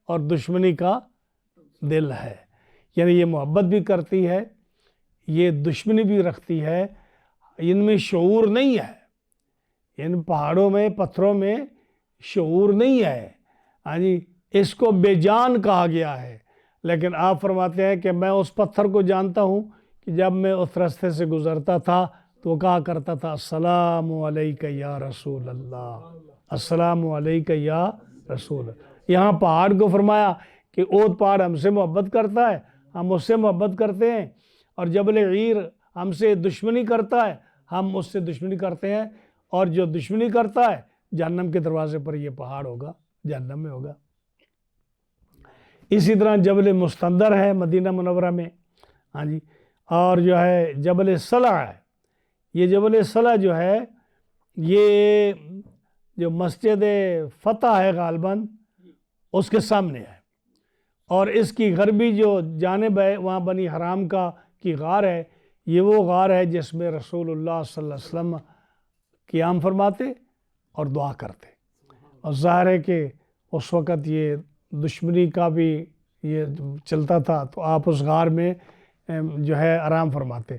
اور دشمنی کا دل ہے، یعنی یہ محبت بھی کرتی ہے، یہ دشمنی بھی رکھتی ہے، ان میں شعور نہیں ہے، ان پہاڑوں میں، پتھروں میں شعور نہیں ہے۔ ہاں جی، اس کو بے جان کہا گیا ہے، لیکن آپ فرماتے ہیں کہ میں اس پتھر کو جانتا ہوں کہ جب میں اس راستے سے گزرتا تھا تو وہ کہا کرتا تھا السلام علیکہ یا رسول اللہ، السلام علیکہ یا رسول اللہ۔ یہاں پہاڑ کو فرمایا کہ احد پہاڑ ہم سے محبت کرتا ہے، ہم اس سے محبت کرتے ہیں، اور جبل عیر ہم سے دشمنی کرتا ہے، ہم اس سے دشمنی کرتے ہیں، اور جو دشمنی کرتا ہے جہنم کے دروازے پر یہ پہاڑ ہوگا، جہنم میں ہوگا۔ اسی طرح جبل مستندر ہے مدینہ منورہ میں، ہاں جی، اور جو ہے جبل صلع ہے۔ یہ جبل صلع جو ہے یہ جو مسجد فتح ہے غالباً اس کے سامنے ہے، اور اس کی غربی جو جانب ہے وہاں بنی حرام کی غار ہے، یہ وہ غار ہے جس میں رسول اللہ صلی اللہ علیہ وسلم قیام فرماتے اور دعا کرتے، اور ظاہر ہے کہ اس وقت یہ دشمنی کا بھی یہ چلتا تھا، تو آپ اس غار میں جو ہے آرام فرماتے۔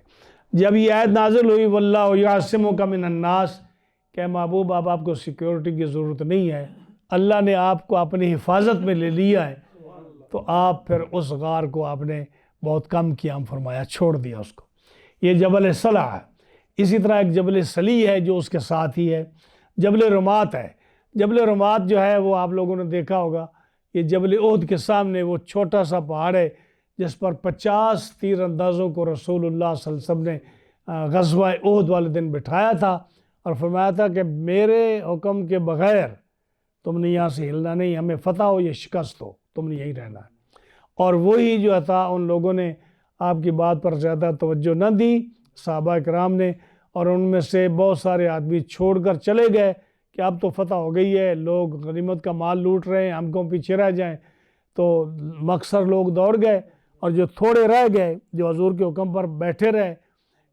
جب یہ آیت نازل ہوئی واللہ یعصمک من الناس، کہ محبوب آپ کو سیکیورٹی کی ضرورت نہیں ہے، اللہ نے آپ کو اپنی حفاظت میں لے لیا ہے، تو آپ پھر اس غار کو آپ نے بہت کم قیام فرمایا، چھوڑ دیا اس کو۔ یہ جبل صلع ہے۔ اسی طرح ایک جبل صلی ہے جو اس کے ساتھ ہی ہے، جبل رمات ہے۔ جبل رمات جو ہے وہ آپ لوگوں نے دیکھا ہوگا، یہ جبل احد کے سامنے وہ چھوٹا سا پہاڑ ہے جس پر 50 تیر اندازوں کو رسول اللہ صلی اللہ علیہ وسلم نے غزوہ احد والے دن بٹھایا تھا اور فرمایا تھا کہ میرے حکم کے بغیر تم نے یہاں سے ہلنا نہیں، ہمیں فتح ہو یا شکست ہو، تم نے یہی رہنا ہے۔ اور وہی جو تھا ان لوگوں نے آپ کی بات پر زیادہ توجہ نہ دی، صحابہ کرام نے، اور ان میں سے بہت سارے آدمی چھوڑ کر چلے گئے کہ اب تو فتح ہو گئی ہے، لوگ غنیمت کا مال لوٹ رہے ہیں، ہم کو پیچھے رہ جائیں۔ تو مکثر لوگ دوڑ گئے، اور جو تھوڑے رہ گئے جو حضور کے حکم پر بیٹھے رہے،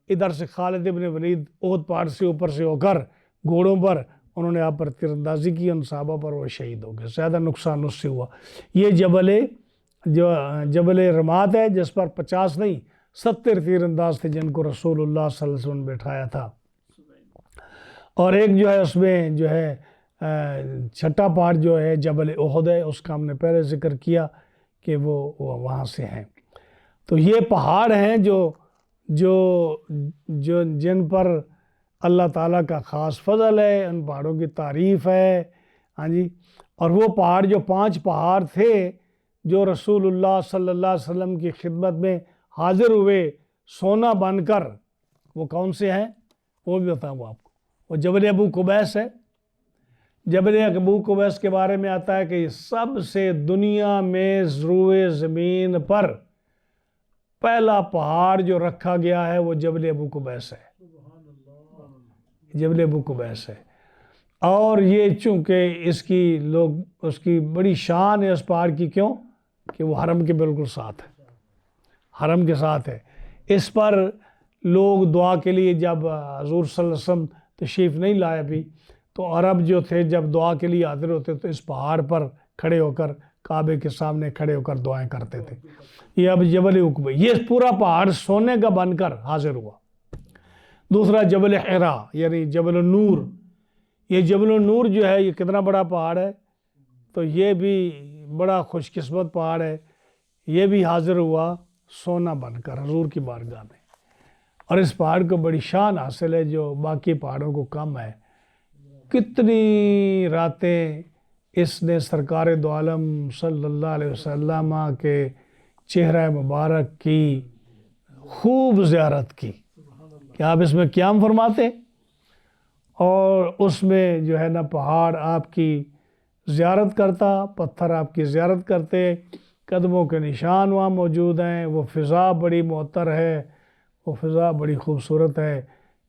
ادھر سے خالد ابن ولید احد پہاڑ سے اوپر سے ہو کر گھوڑوں پر انہوں نے آپ پر تیر اندازی کی، ان صحابہ پر وہ شہید ہو گئے، زیادہ نقصان اس سے ہوا۔ یہ جبل رمات ہے جس پر 50 نہیں 70 تیر انداز تھے جن کو رسول اللہ صلی اللہ علیہ وسلم نے بٹھایا تھا۔ اور ایک جو ہے اس میں جو ہے چھٹا پہاڑ جو ہے جبل احد ہے، اس کا ہم نے پہلے ذکر کیا کہ وہ وہاں سے ہیں۔ تو یہ پہاڑ ہیں جو جن پر اللہ تعالیٰ کا خاص فضل ہے، ان پہاڑوں کی تعریف ہے، ہاں جی۔ اور وہ پہاڑ جو 5 پہاڑ تھے جو رسول اللہ صلی اللہ علیہ وسلم کی خدمت میں حاضر ہوئے سونا بن کر، وہ کون سے ہیں وہ بھی بتاؤں آپ کو۔ وہ جبل ابو قبیس ہے۔ جبل ابو قبیس کے بارے میں آتا ہے کہ یہ سب سے دنیا میں روئے زمین پر پہلا پہاڑ جو رکھا گیا ہے وہ جبل ابو قبیس ہے، جبل ابو قبیس ہے۔ اور یہ چونکہ اس کی بڑی شان ہے اس پہاڑ کی، کیوں کہ وہ حرم کے بالکل ساتھ ہے، حرم کے ساتھ ہے۔ اس پر لوگ دعا کے لیے جب حضور صلی اللہ علیہ وسلم تشریف نہیں لائے بھی، تو عرب جو تھے جب دعا کے لیے حاضر ہوتے تو اس پہاڑ پر کھڑے ہو کر کعبے کے سامنے کھڑے ہو کر دعائیں کرتے تھے۔ یہ اب جبل عقبہ، یہ پورا پہاڑ سونے کا بن کر حاضر ہوا۔ دوسرا جبل حرا یعنی جبل النور۔ یہ جبل النور جو ہے یہ کتنا بڑا پہاڑ ہے، تو یہ بھی بڑا خوش قسمت پہاڑ ہے، یہ بھی حاضر ہوا سونا بن کر حضور کی بارگاہ میں۔ اور اس پہاڑ کو بڑی شان حاصل ہے جو باقی پہاڑوں کو کم ہے۔ کتنی راتیں اس نے سرکار دو عالم صلی اللہ علیہ وسلم کے چہرہ مبارک کی خوب زیارت کی کہ آپ اس میں قیام فرماتے، اور اس میں جو ہے نا پہاڑ آپ کی زیارت کرتا، پتھر آپ کی زیارت کرتے، قدموں کے نشان وہاں موجود ہیں۔ وہ فضا بڑی معطر ہے، وہ فضا بڑی خوبصورت ہے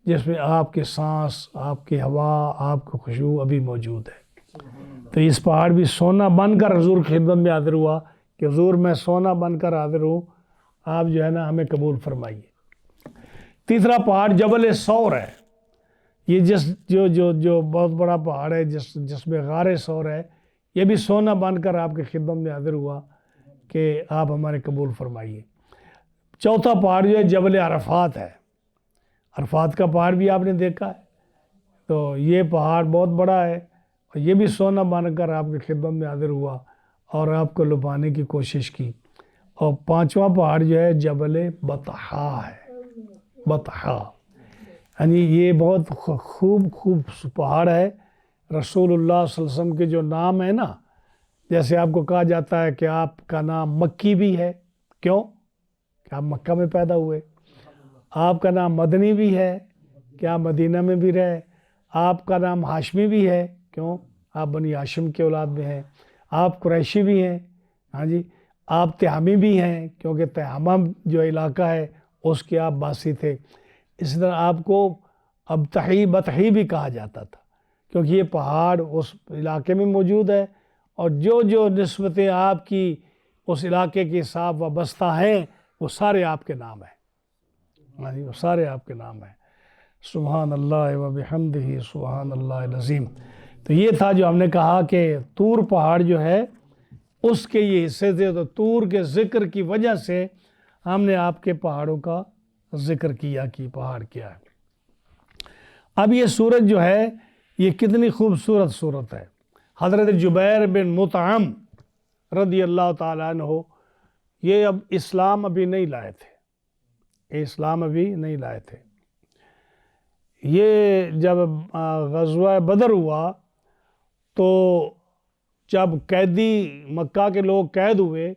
جس میں آپ کے سانس، آپ کی ہوا، آپ کی خوشبو ابھی موجود ہے۔ تو اس پہاڑ بھی سونا بن کر حضور کی خدمت میں حاضر ہوا کہ حضور میں سونا بن کر حاضر ہوں، آپ جو ہے نا ہمیں قبول فرمائیے۔ تیسرا پہاڑ جبل ثور ہے۔ یہ جو بہت بڑا پہاڑ ہے جس میں غار ثور ہے، یہ بھی سونا بن کر آپ کی خدمت میں حاضر ہوا کہ آپ ہمارے قبول فرمائیے۔ چوتھا پہاڑ جو ہے جبل عرفات ہے۔ عرفات کا پہاڑ بھی آپ نے دیکھا ہے، تو یہ پہاڑ بہت بڑا ہے، اور یہ بھی سونا بن کر آپ کی خدمت میں حاضر ہوا اور آپ کو لبھانے کی کوشش کی۔ اور پانچواں پہاڑ جو ہے جبل بطحا ہے، بطحا، یعنی یہ بہت خوب پہاڑ ہے۔ رسول اللہ صلی اللہ علیہ وسلم کے جو نام ہے نا، جیسے آپ کو کہا جاتا ہے کہ آپ کا نام مکی بھی ہے، کیوں کہ آپ مکہ میں پیدا ہوئے۔ آپ کا نام مدنی بھی ہے کہ آپ مدینہ میں بھی رہے۔ آپ کا نام ہاشمی بھی ہے، کیوں آپ بنی ہاشم کے اولاد میں ہیں۔ آپ قریشی بھی ہیں، ہاں جی۔ آپ تہامی بھی ہیں کیونکہ تہامہ جو علاقہ ہے اس کے آپ باسی تھے۔ اسی طرح آپ کو ابتحی بطحی بھی کہا جاتا تھا کیونکہ یہ پہاڑ اس علاقے میں موجود ہے، اور جو نسبتیں آپ کی اس علاقے کے ساتھ وابستہ ہیں وہ سارے آپ کے نام ہیں، وہ سارے آپ کے نام ہیں۔ سبحان اللہ و بحمدہ سبحان اللہ العظیم۔ تو یہ تھا جو ہم نے کہا کہ طور پہاڑ جو ہے اس کے یہ حصے تھے، تو طور کے ذکر کی وجہ سے ہم نے آپ کے پہاڑوں کا ذکر کیا کہ پہاڑ کیا ہے۔ اب یہ سورت جو ہے یہ کتنی خوبصورت سورت ہے۔ حضرت جبیر بن مطعم رضی اللہ تعالیٰ عنہ یہ اب اسلام ابھی نہیں لائے تھے، اسلام ابھی نہیں لائے تھے۔ یہ جب غزوہ بدر ہوا تو جب قیدی مکہ کے لوگ قید ہوئے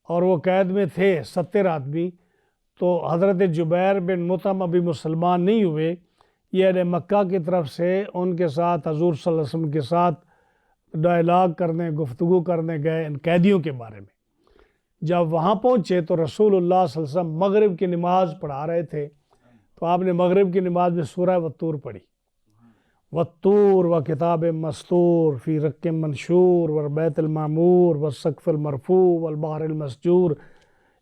اور وہ قید میں تھے 70 آدمی، تو حضرت جبیر بن مطعم ابھی مسلمان نہیں ہوئے، یہ اہل مکہ کی طرف سے ان کے ساتھ حضور صلی اللہ علیہ وسلم کے ساتھ ڈائلاگ کرنے، گفتگو کرنے گئے ان قیدیوں کے بارے میں۔ جب وہاں پہنچے تو رسول اللہ صلی اللہ علیہ وسلم مغرب کی نماز پڑھا رہے تھے، تو آپ نے مغرب کی نماز میں سورہ والطور پڑھی، والطور وکتاب مسطور فی رق منشور والبیت المعمور والسقف المرفوع والبحر المسجور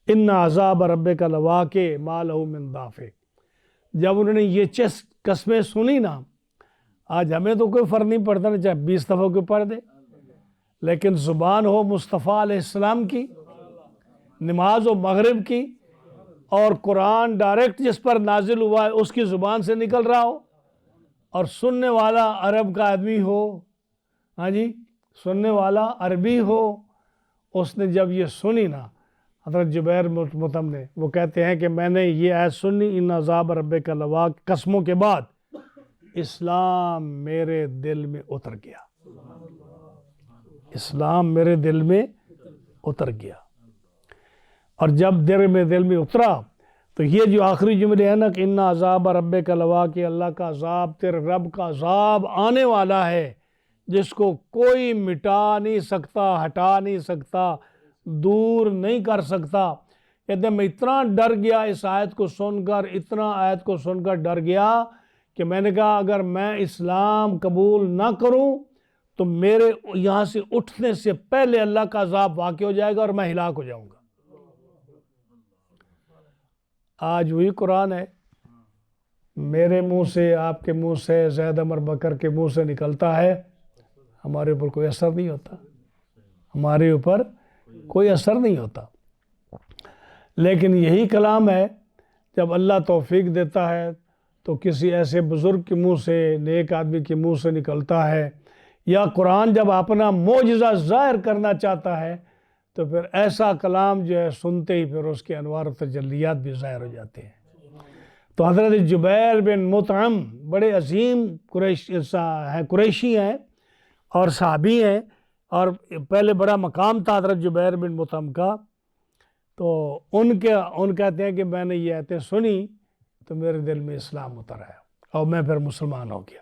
ان عذاب ربک لواقع ما لہ من دافع۔ جب انہوں نے یہ قسمیں سنی نا، آج ہمیں تو کوئی فرق نہیں پڑتا نا، چاہے 20 دفعہ کوئی پڑھ دے، لیکن زبان ہو مصطفیٰ علیہ السلام کی، نماز و مغرب کی، اور قرآن ڈائریکٹ جس پر نازل ہوا ہے اس کی زبان سے نکل رہا ہو، اور سننے والا عرب کا آدمی ہو، ہاں جی، سننے والا عربی ہو، اس نے جب یہ سنی نا حضرت جبیر مطعم نے، وہ کہتے ہیں کہ میں نے یہ آیت سنی ان عذاب ربک لواقع، قسموں کے بعد اسلام میرے دل میں اتر گیا، اسلام میرے دل میں اتر گیا۔ اور جب دل میں اترا تو یہ جو آخری جملے ہیں نا کہ ان عذاب ربک لواقع، اللہ کا عذاب، تیرے رب کا عذاب آنے والا ہے جس کو کوئی مٹا نہیں سکتا، ہٹا نہیں سکتا، دور نہیں کر سکتا۔ کہتے ہیں میں اتنا ڈر گیا اس آیت کو سن کر، اتنا آیت کو سن کر ڈر گیا کہ میں نے کہا اگر میں اسلام قبول نہ کروں تو میرے یہاں سے اٹھنے سے پہلے اللہ کا عذاب واقع ہو جائے گا اور میں ہلاک ہو جاؤں گا۔ آج وہی قرآن ہے، میرے منہ سے، آپ کے منہ سے، زید عمر بکر کے منہ سے نکلتا ہے، ہمارے اوپر کوئی اثر نہیں ہوتا، ہمارے اوپر کوئی اثر نہیں ہوتا۔ لیکن یہی کلام ہے جب اللہ توفیق دیتا ہے تو کسی ایسے بزرگ کے منہ سے، نیک آدمی کے منہ سے نکلتا ہے، یا قرآن جب اپنا معجزہ ظاہر کرنا چاہتا ہے تو پھر ایسا کلام جو ہے سنتے ہی پھر اس کے انوار و تجلیات بھی ظاہر ہو جاتے ہیں۔ تو حضرت جبیر بن مطعم بڑے عظیم قریشی ہیں اور صحابی ہیں، اور پہلے بڑا مقام تھا حضرت جبیر بن مطعم کا۔ تو ان کہتے ہیں کہ میں نے یہ آیتیں سنی تو میرے دل میں اسلام اتر آیا اور میں پھر مسلمان ہو گیا۔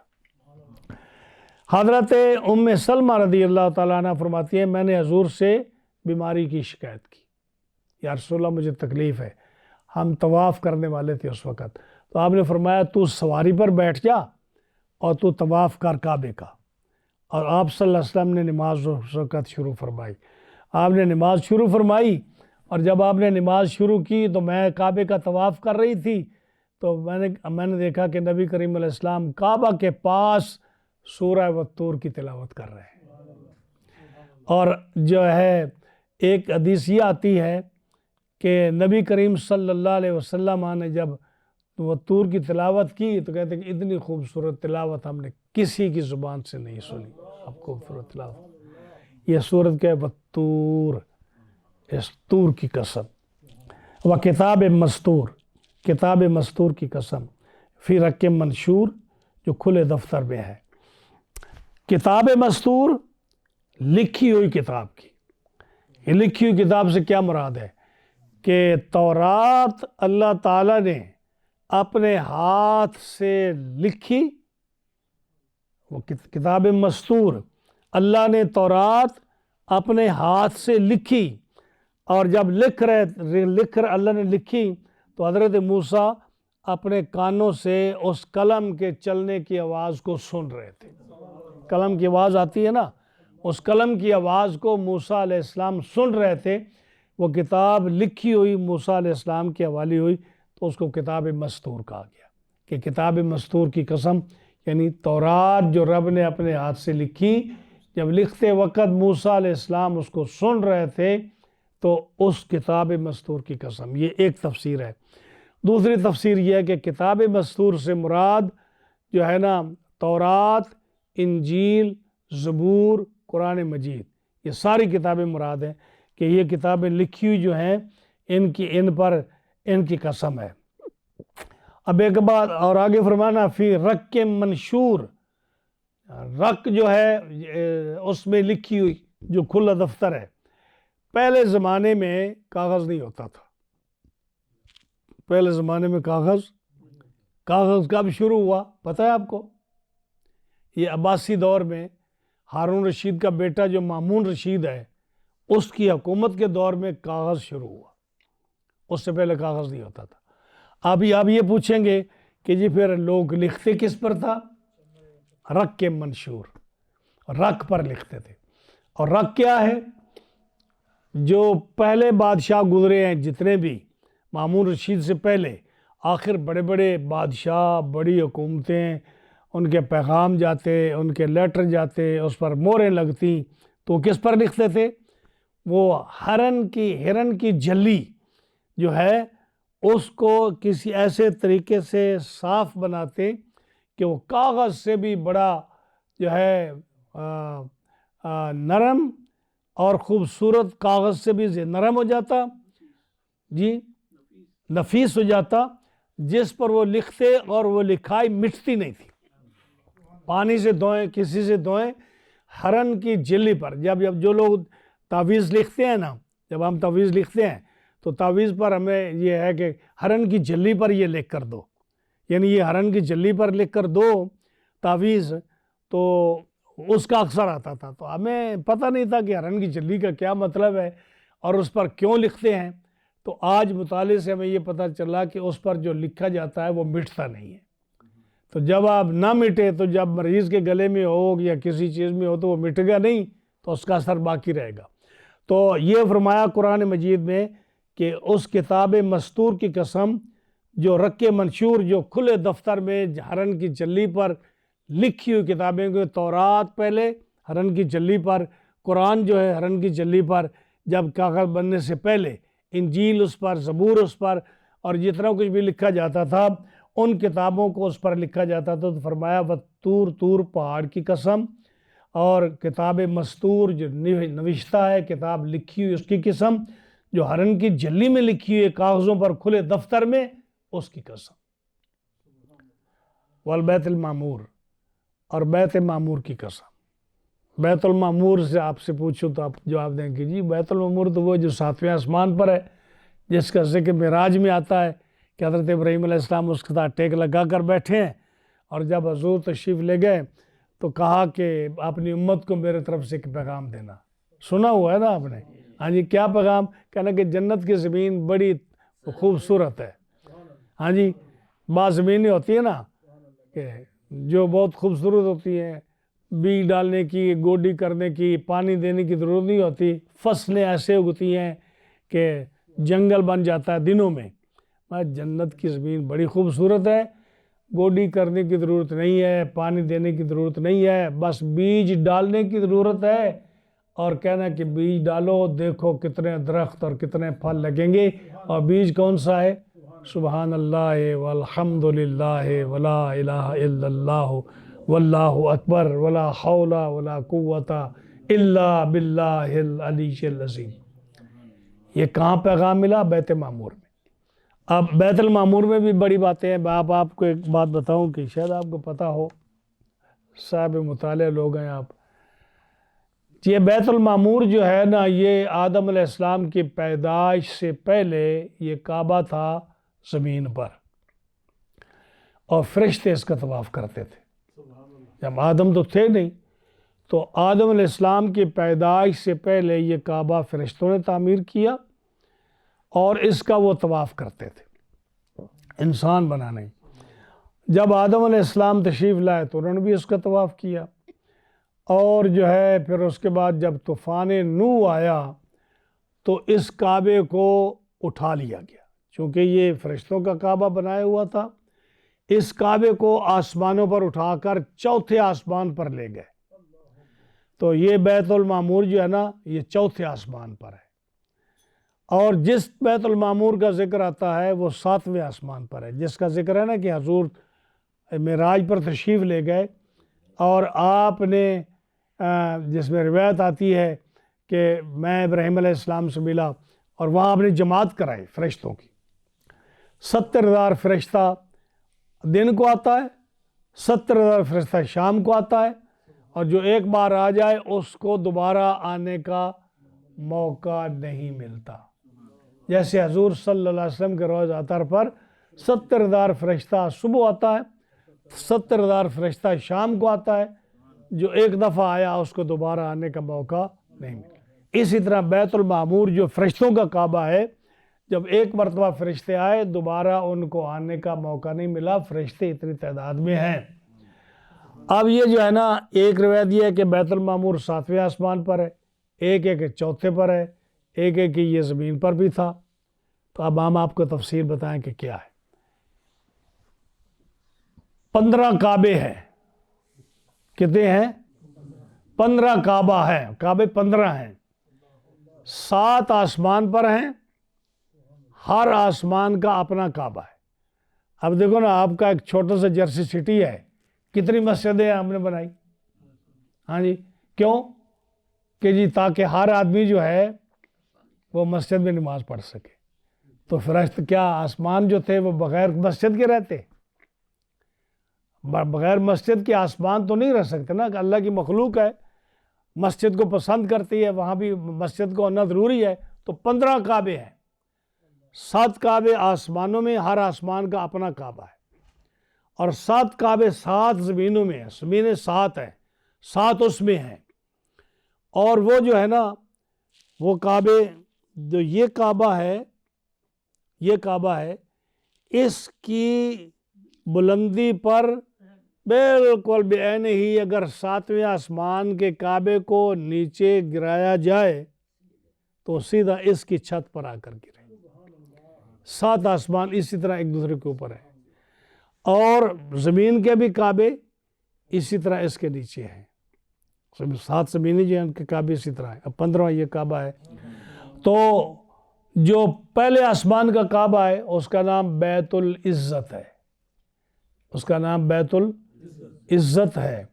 حضرت ام سلمہ رضی اللہ تعالیٰ عنہ فرماتی ہیں میں نے حضور سے بیماری کی شکایت کی، یا رسول اللہ مجھے تکلیف ہے، ہم طواف کرنے والے تھے اس وقت، تو آپ نے فرمایا تو سواری پر بیٹھ جا اور تو طواف کر کعبے کا، اور آپ صلی اللہ علیہ وسلم نے نماز اس وقت شروع فرمائی۔ آپ نے نماز شروع فرمائی، اور جب آپ نے نماز شروع کی تو میں کعبے کا طواف کر رہی تھی، تو میں نے دیکھا کہ نبی کریم علیہ السلام کعبہ کے پاس سورہ والطور کی تلاوت کر رہے ہیں۔ اور جو ہے ایک حدیث یہ آتی ہے کہ نبی کریم صلی اللہ علیہ وسلم نے جب والطور کی تلاوت کی تو کہتے ہیں کہ اتنی خوبصورت تلاوت ہم نے کسی کی زبان سے نہیں سنی۔ اب خوبصورت تلاوت، یہ سورت کیا ہے؟ والطور، اس طور کی قسم، و کتاب مستور، کتاب مستور کی قسم، فی رق منشور، جو کھلے دفتر میں ہے۔ کتاب مستور لکھی ہوئی کتاب کی، یہ لکھی ہوئی کتاب سے کیا مراد ہے کہ تورات اللہ تعالیٰ نے اپنے ہاتھ سے لکھی، وہ کتاب مستور، اللہ نے تورات اپنے ہاتھ سے لکھی، اور جب اللہ نے لکھی تو حضرت موسیٰ اپنے کانوں سے اس قلم کے چلنے کی آواز کو سن رہے تھے. قلم کی آواز آتی ہے نا، اس قلم کی آواز کو موسیٰ علیہ السلام سن رہے تھے. وہ کتاب لکھی ہوئی موسیٰ علیہ السلام کے حوالے ہوئی تو اس کو کتاب مستور کہا گیا. کہ کتاب مستور کی قسم، یعنی تورات جو رب نے اپنے ہاتھ سے لکھی، جب لکھتے وقت موسیٰ علیہ السلام اس کو سن رہے تھے تو اس کتاب مستور کی قسم. یہ ایک تفسیر ہے. دوسری تفسیر یہ ہے کہ کتاب مستور سے مراد جو ہے نا تورات، انجیل، زبور، قرآن مجید، یہ ساری کتابیں مراد ہیں کہ یہ کتابیں لکھی ہوئی جو ہیں ان کی قسم ہے. اب ایک بات اور آگے فرمانا فی رق منشور، رق جو ہے اس میں لکھی ہوئی جو کھلا دفتر ہے. پہلے زمانے میں کاغذ نہیں ہوتا تھا. پہلے زمانے میں کاغذ کب شروع ہوا پتہ ہے آپ کو؟ یہ عباسی دور میں ہارون رشید کا بیٹا جو مامون رشید ہے، اس کی حکومت کے دور میں کاغذ شروع ہوا. اس سے پہلے کاغذ نہیں ہوتا تھا. آپ یہ پوچھیں گے کہ جی پھر لوگ لکھتے کس پر تھا؟ رق منشور، رق پر لکھتے تھے. اور رق کیا ہے؟ جو پہلے بادشاہ گزرے ہیں جتنے بھی مامون رشید سے پہلے، آخر بڑے بڑے بادشاہ، بڑی حکومتیں، ان کے پیغام جاتے، ان کے لیٹر جاتے، اس پر مہریں لگتی، تو کس پر لکھتے تھے؟ وہ ہرن کی جھلی جو ہے اس کو کسی ایسے طریقے سے صاف بناتے کہ وہ کاغذ سے بھی بڑا جو ہے نرم اور خوبصورت، کاغذ سے بھی نرم ہو جاتا، جی نفیس ہو جاتا، جس پر وہ لکھتے اور وہ لکھائی مٹتی نہیں تھی. پانی سے دھوئیں، کسی سے دھوئیں، ہرن کی جھلی پر. جب جو لوگ تعویذ لکھتے ہیں نا، جب ہم تعویذ لکھتے ہیں تو تعویذ پر ہمیں یہ ہے کہ ہرن کی جھلی پر یہ لکھ کر دو، یعنی یہ ہرن کی جھلی پر لکھ کر دو تعویذ، تو اس کا اکثر آتا تھا. تو ہمیں پتہ نہیں تھا کہ ہرن کی جھلی کا کیا مطلب ہے اور اس پر کیوں لکھتے ہیں. تو آج مطالعے سے ہمیں یہ پتہ چلا کہ اس پر جو لکھا جاتا ہے وہ مٹتا نہیں ہے. تو جب آپ نہ مٹے، تو جب مریض کے گلے میں ہو یا کسی چیز میں ہو تو وہ مٹے گا نہیں، تو اس کا اثر باقی رہے گا. تو یہ فرمایا قرآن مجید میں کہ اس کتاب مستور کی قسم جو رق منشور، جو کھلے دفتر میں ہرن کی جھلی پر لکھی ہوئی کتابیں، کو تورات پہلے ہرن کی جھلی پر، قرآن جو ہے ہرن کی جھلی پر جب کاغذ بننے سے پہلے، انجیل اس پر، زبور اس پر، اور جتنا کچھ بھی لکھا جاتا تھا ان کتابوں کو اس پر لکھا جاتا تھا. تو فرمایا طور پہاڑ کی قسم اور کتاب مستور جو نوشتہ ہے، کتاب لکھی ہوئی اس کی قسم، جو ہرن کی جھلی میں لکھی ہوئی کاغذوں پر کھلے دفتر میں، اس کی قسم. والبیت المعمور، اور بیت معمور کی قسم. بیت المعمور سے آپ سے پوچھو تو آپ جواب دیں کہ جی بیت المعمور تو وہ جو 7ویں آسمان پر ہے، جس کا ذکر معراج میں آتا ہے کہ حضرت ابراہیم علیہ السلام اس کے ساتھ ٹیک لگا کر بیٹھے ہیں، اور جب حضور تشریف لے گئے تو کہا کہ اپنی امت کو میرے طرف سے ایک پیغام دینا. سنا ہوا ہے نا آپ نے؟ ہاں جی، کیا پیغام؟ کہنا کہ جنت کی زمین بڑی خوبصورت ہے. ہاں جی، بعض زمینیں ہوتی ہیں نا کہ جو بہت خوبصورت ہوتی ہیں، بیج ڈالنے کی، گوڈی کرنے کی، پانی دینے کی ضرورت نہیں ہوتی، فصلیں ایسے اگتی ہیں کہ جنگل بن جاتا ہے دنوں میں. جنت کی زمین بڑی خوبصورت ہے، گوڈی کرنے کی ضرورت نہیں ہے، پانی دینے کی ضرورت نہیں ہے، بس بیج ڈالنے کی ضرورت ہے، اور کہنا کہ بیج ڈالو، دیکھو کتنے درخت اور کتنے پھل لگیں گے. اور بیج کون سا ہے؟ سبحان اللہ والحمد للہ ولا الہ الا اللہ واللہ اکبر ولا حول ولا قوت الا باللہ العلی العظیم. یہ کہاں پیغام ملا؟ بیت معمور میں. اب بیت المعمور میں بھی بڑی باتیں ہیں. آپ کو ایک بات بتاؤں کہ شاید آپ کو پتہ ہو، صاحب مطالعہ لوگ ہیں آپ. یہ بیت المعمور جو ہے نا، یہ آدم علیہ السلام کی پیدائش سے پہلے یہ کعبہ تھا زمین پر، اور فرشتے اس کا طواف کرتے تھے. جب آدم تو تھے نہیں، تو آدم علیہ السلام کی پیدائش سے پہلے یہ کعبہ فرشتوں نے تعمیر کیا اور اس کا وہ طواف کرتے تھے. انسان بنانے۔ جب آدم علیہ السلام تشریف لائے تو انہوں نے بھی اس کا طواف کیا، اور جو ہے پھر اس کے بعد جب طوفان نوح آیا تو اس کعبے کو اٹھا لیا گیا، چونکہ یہ فرشتوں کا کعبہ بنایا ہوا تھا۔ اس کعبے کو آسمانوں پر اٹھا کر چوتھے آسمان پر لے گئے، تو یہ بیت المعمور جو ہے نا یہ چوتھے آسمان پر ہے، اور جس بیت المعمور کا ذکر آتا ہے وہ 7ویں آسمان پر ہے، جس کا ذکر ہے نا کہ حضور معراج پر تشریف لے گئے، اور آپ نے جس میں روایت آتی ہے کہ میں ابراہیم علیہ السلام سے ملا، اور وہاں آپ نے جماعت کرائی فرشتوں کی۔ 70,000 فرشتہ دن کو آتا ہے، 70,000 فرشتہ شام کو آتا ہے، اور جو ایک بار آ جائے اس کو دوبارہ آنے کا موقع نہیں ملتا۔ جیسے حضور صلی اللہ علیہ وسلم کے روز اطہر پر 70,000 فرشتہ صبح آتا ہے، 70,000 فرشتہ شام کو آتا ہے، جو ایک دفعہ آیا اس کو دوبارہ آنے کا موقع نہیں ملتا۔ اسی طرح بیت المعمور جو فرشتوں کا کعبہ ہے، جب ایک مرتبہ فرشتے آئے دوبارہ ان کو آنے کا موقع نہیں ملا، فرشتے اتنی تعداد میں ہیں۔ اب یہ جو ہے نا ایک روایت یہ ہے کہ بیت المعمور 7ویں آسمان پر ہے، ایک ہے کہ چوتھے پر ہے، ایک ہے کہ یہ زمین پر بھی تھا۔ تو اب ہم آپ کو تفسیر بتائیں کہ کیا ہے۔ 15 کعبے ہیں۔ کتنے ہیں؟ 15 کعبہ ہیں، کعبے 15 ہیں، 7 آسمان پر ہیں، ہر آسمان کا اپنا کعبہ ہے۔ اب دیکھو نا، آپ کا ایک چھوٹا سا جرسی سٹی ہے، کتنی مسجدیں ہم نے بنائی؟ ہاں جی، کیوں؟ کہ جی تاکہ ہر آدمی جو ہے وہ مسجد میں نماز پڑھ سکے۔ تو فرشت کیا آسمان جو تھے وہ بغیر مسجد کے رہتے؟ بغیر مسجد کے آسمان تو نہیں رہ سکتے نا، کہ اللہ کی مخلوق ہے، مسجد کو پسند کرتی ہے، وہاں بھی مسجد کو ہونا ضروری ہے۔ تو 15 کعبے ہیں، 7 کعبے آسمانوں میں، ہر آسمان کا اپنا کعبہ ہے، اور 7 کعبے 7 زمینوں میں ہیں، زمینیں 7 ہیں، 7 اس میں ہیں۔ اور وہ جو ہے نا وہ کعبے، جو یہ کعبہ ہے اس کی بلندی پر بالکل بعین ہی اگر 7ویں آسمان کے کعبے کو نیچے گرایا جائے تو سیدھا اس کی چھت پر آ کر گرے۔ 7 آسمان اسی طرح ایک دوسرے کے اوپر ہے، اور زمین کے بھی کعبے اسی طرح اس کے نیچے ہیں۔ 7 زمینی جو ہیں ان کے کعبے اسی طرح ہے۔ اب 15واں یہ کعبہ ہے۔ تو جو پہلے آسمان کا کعبہ ہے اس کا نام بیت العزت ہے، اس کا نام بیت العزت ہے،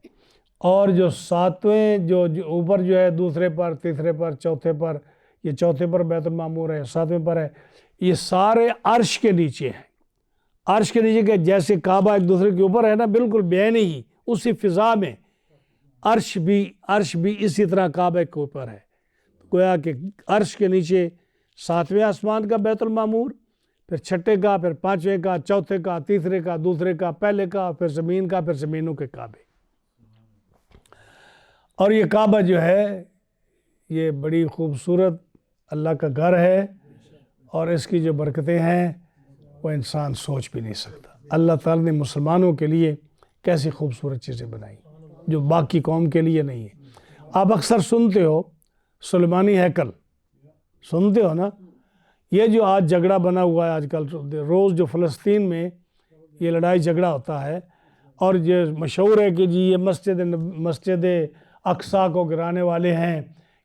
اور جو 7ویں جو اوپر جو ہے دوسرے پر، تیسرے پر، چوتھے پر، یہ چوتھے پر بیت المعمور ہے، 7ویں پر ہے، یہ سارے عرش کے نیچے ہیں۔ عرش کے نیچے کہ جیسے کعبہ ایک دوسرے کے اوپر ہے نا، بالکل بعین ہی اسی فضا میں عرش بھی اسی طرح کعبہ کے اوپر ہے۔ گویا کہ عرش کے نیچے 7ویں آسمان کا بیت المعمور، پھر 6ٹھے کا، پھر 5ویں کا، چوتھے کا، تیسرے کا، دوسرے کا، پہلے کا، پھر زمین کا، پھر زمینوں کے کعبے۔ اور یہ کعبہ جو ہے یہ بڑی خوبصورت اللہ کا گھر ہے، اور اس کی جو برکتیں ہیں وہ انسان سوچ بھی نہیں سکتا۔ اللہ تعالیٰ نے مسلمانوں کے لیے کیسی خوبصورت چیزیں بنائی جو باقی قوم کے لیے نہیں ہے۔ آپ اکثر سنتے ہو سلیمانی ہیکل، سنتے ہو نا؟ یہ جو آج جھگڑا بنا ہوا ہے آج کل، روز جو فلسطین میں یہ لڑائی جھگڑا ہوتا ہے، اور یہ مشہور ہے کہ جی یہ مسجد اقصیٰ کو گرانے والے ہیں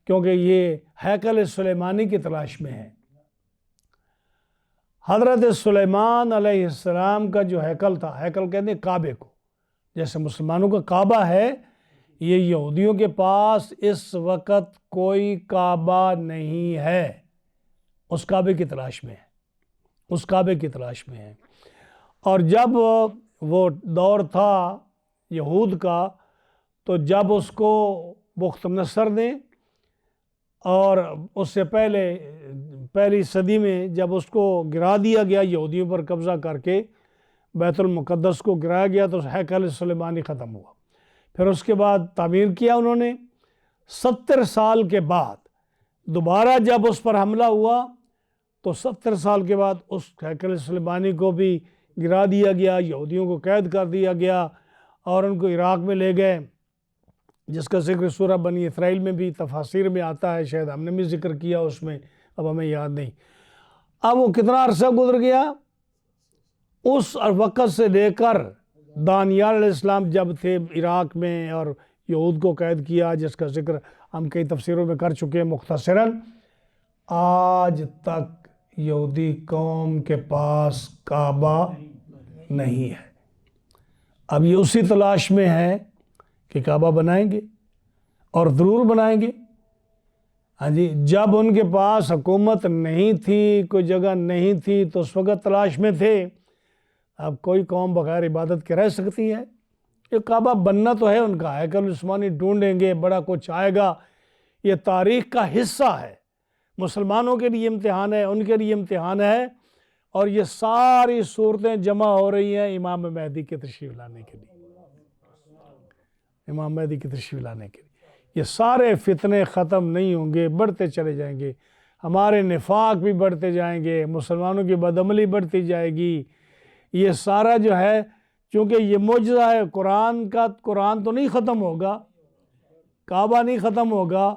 کیونکہ یہ ہیکل سلیمانی کی تلاش میں ہیں۔ حضرت سلیمان علیہ السلام کا جو ہیکل تھا، ہیکل کہتے ہیں کعبے کو، جیسے مسلمانوں کا کعبہ ہے، یہ یہودیوں کے پاس اس وقت کوئی کعبہ نہیں ہے، اس کعبے کی تلاش میں ہے، اس کعبے کی تلاش میں ہے۔ اور جب وہ دور تھا یہود کا، تو جب اس کو بخت نصر نے، اور اس سے پہلی صدی میں جب اس کو گرا دیا گیا، یہودیوں پر قبضہ کر کے بیت المقدس کو گرایا گیا، تو ہیکل سلیمانی ختم ہوا۔ پھر اس کے بعد تعمیر کیا انہوں نے، 70 سال کے بعد دوبارہ جب اس پر حملہ ہوا تو 70 سال کے بعد اس ہیکل سلیمانی کو بھی گرا دیا گیا، یہودیوں کو قید کر دیا گیا اور ان کو عراق میں لے گئے، جس کا ذکر سورہ بنی اسرائیل میں بھی تفاسیر میں آتا ہے، شاید ہم نے بھی ذکر کیا اس میں، اب ہمیں یاد نہیں۔ اب وہ کتنا عرصہ گزر گیا، اس وقت سے لے کر دانیال علیہ السلام جب تھے عراق میں اور یہود کو قید کیا، جس کا ذکر ہم کئی تفسیروں میں کر چکے ہیں مختصراً، آج تک یہودی قوم کے پاس کعبہ نہیں ہے۔ اب یہ اسی تلاش میں ہے کہ کعبہ بنائیں گے، اور ضرور بنائیں گے۔ ہاں جی، جب ان کے پاس حکومت نہیں تھی، کوئی جگہ نہیں تھی، تو اس وقت تلاش میں تھے۔ اب کوئی قوم بغیر عبادت کے رہ سکتی ہے؟ یہ کعبہ بننا تو ہے ان کا، ہیکل عثمانی ڈھونڈیں گے، بڑا کچھ آئے گا، یہ تاریخ کا حصہ ہے۔ مسلمانوں کے لیے امتحان ہے، ان کے لیے امتحان ہے، اور یہ ساری صورتیں جمع ہو رہی ہیں امام مہدی کے تشریف لانے کے لیے، امام مہدی کی تشریف لانے کے لیے۔ یہ سارے فتنے ختم نہیں ہوں گے، بڑھتے چلے جائیں گے، ہمارے نفاق بھی بڑھتے جائیں گے، مسلمانوں کی بدعملی بڑھتی جائے گی۔ یہ سارا جو ہے، چونکہ یہ معجزہ ہے قرآن کا، قرآن تو نہیں ختم ہوگا، کعبہ نہیں ختم ہوگا،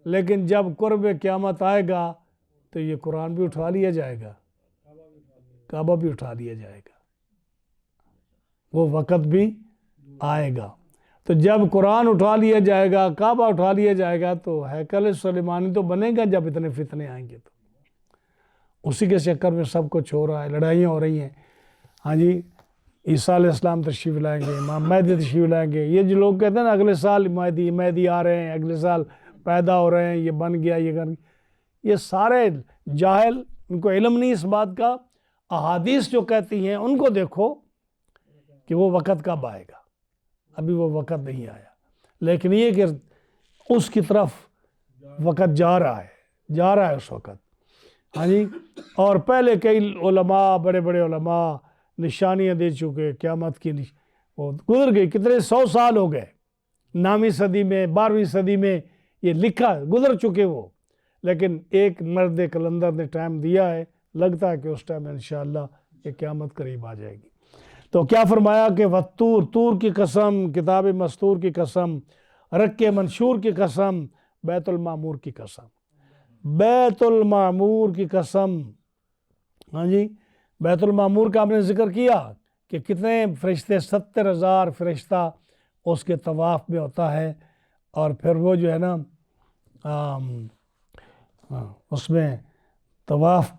لیکن جب قرب قیامت آئے گا تو یہ قرآن بھی اٹھا لیا جائے گا، کعبہ بھی اٹھا لیا جائے گا، وہ وقت بھی آئے گا۔ تو جب قرآن اٹھا لیا جائے گا، کعبہ اٹھا لیا جائے گا، تو ہیکل سلیمانی تو بنے گا جب اتنے فتنے آئیں گے۔ تو اسی کے چکر میں سب کچھ ہو رہا ہے، لڑائیاں ہو رہی ہیں۔ ہاں جی، عیسیٰ علیہ السلام تشریف لائیں گے، امام مہدی تشریف لائیں گے، یہ جو لوگ کہتے ہیں نا اگلے سال مہدی آ رہے ہیں، اگلے سال پیدا ہو رہے ہیں، یہ بن گیا، یہ کر گیا، یہ سارے جاہل، ان کو علم نہیں اس بات کا۔ احادیث جو کہتی ہیں ان کو دیکھو کہ وہ وقت کب آئے گا، ابھی وہ وقت نہیں آیا، لیکن یہ کہ اس کی طرف وقت جا رہا ہے اس وقت۔ ہاں جی، اور پہلے کئی علماء، بڑے بڑے علماء نشانیاں دے چکے قیامت کی، وہ گزر گئی، کتنے 100 سال ہو گئے، 9ویں صدی میں، 12ویں صدی میں یہ لکھا، گزر چکے وہ، لیکن ایک مرد کلندر نے ٹائم دیا ہے، لگتا ہے کہ اس ٹائم انشاءاللہ یہ قیامت قریب آ جائے گی۔ تو کیا فرمایا کہ وَالطُّورِ، طور کی قسم، کتاب مستور کی قسم، رق منشور کی قسم، بیت المعمور کی قسم، بیت المعمور کی قسم۔ ہاں جی، بیت المعمور کا ہم نے ذکر کیا کہ کتنے فرشتے، 70,000 فرشتہ اس کے طواف میں ہوتا ہے، اور پھر وہ جو ہے نا اس میں طواف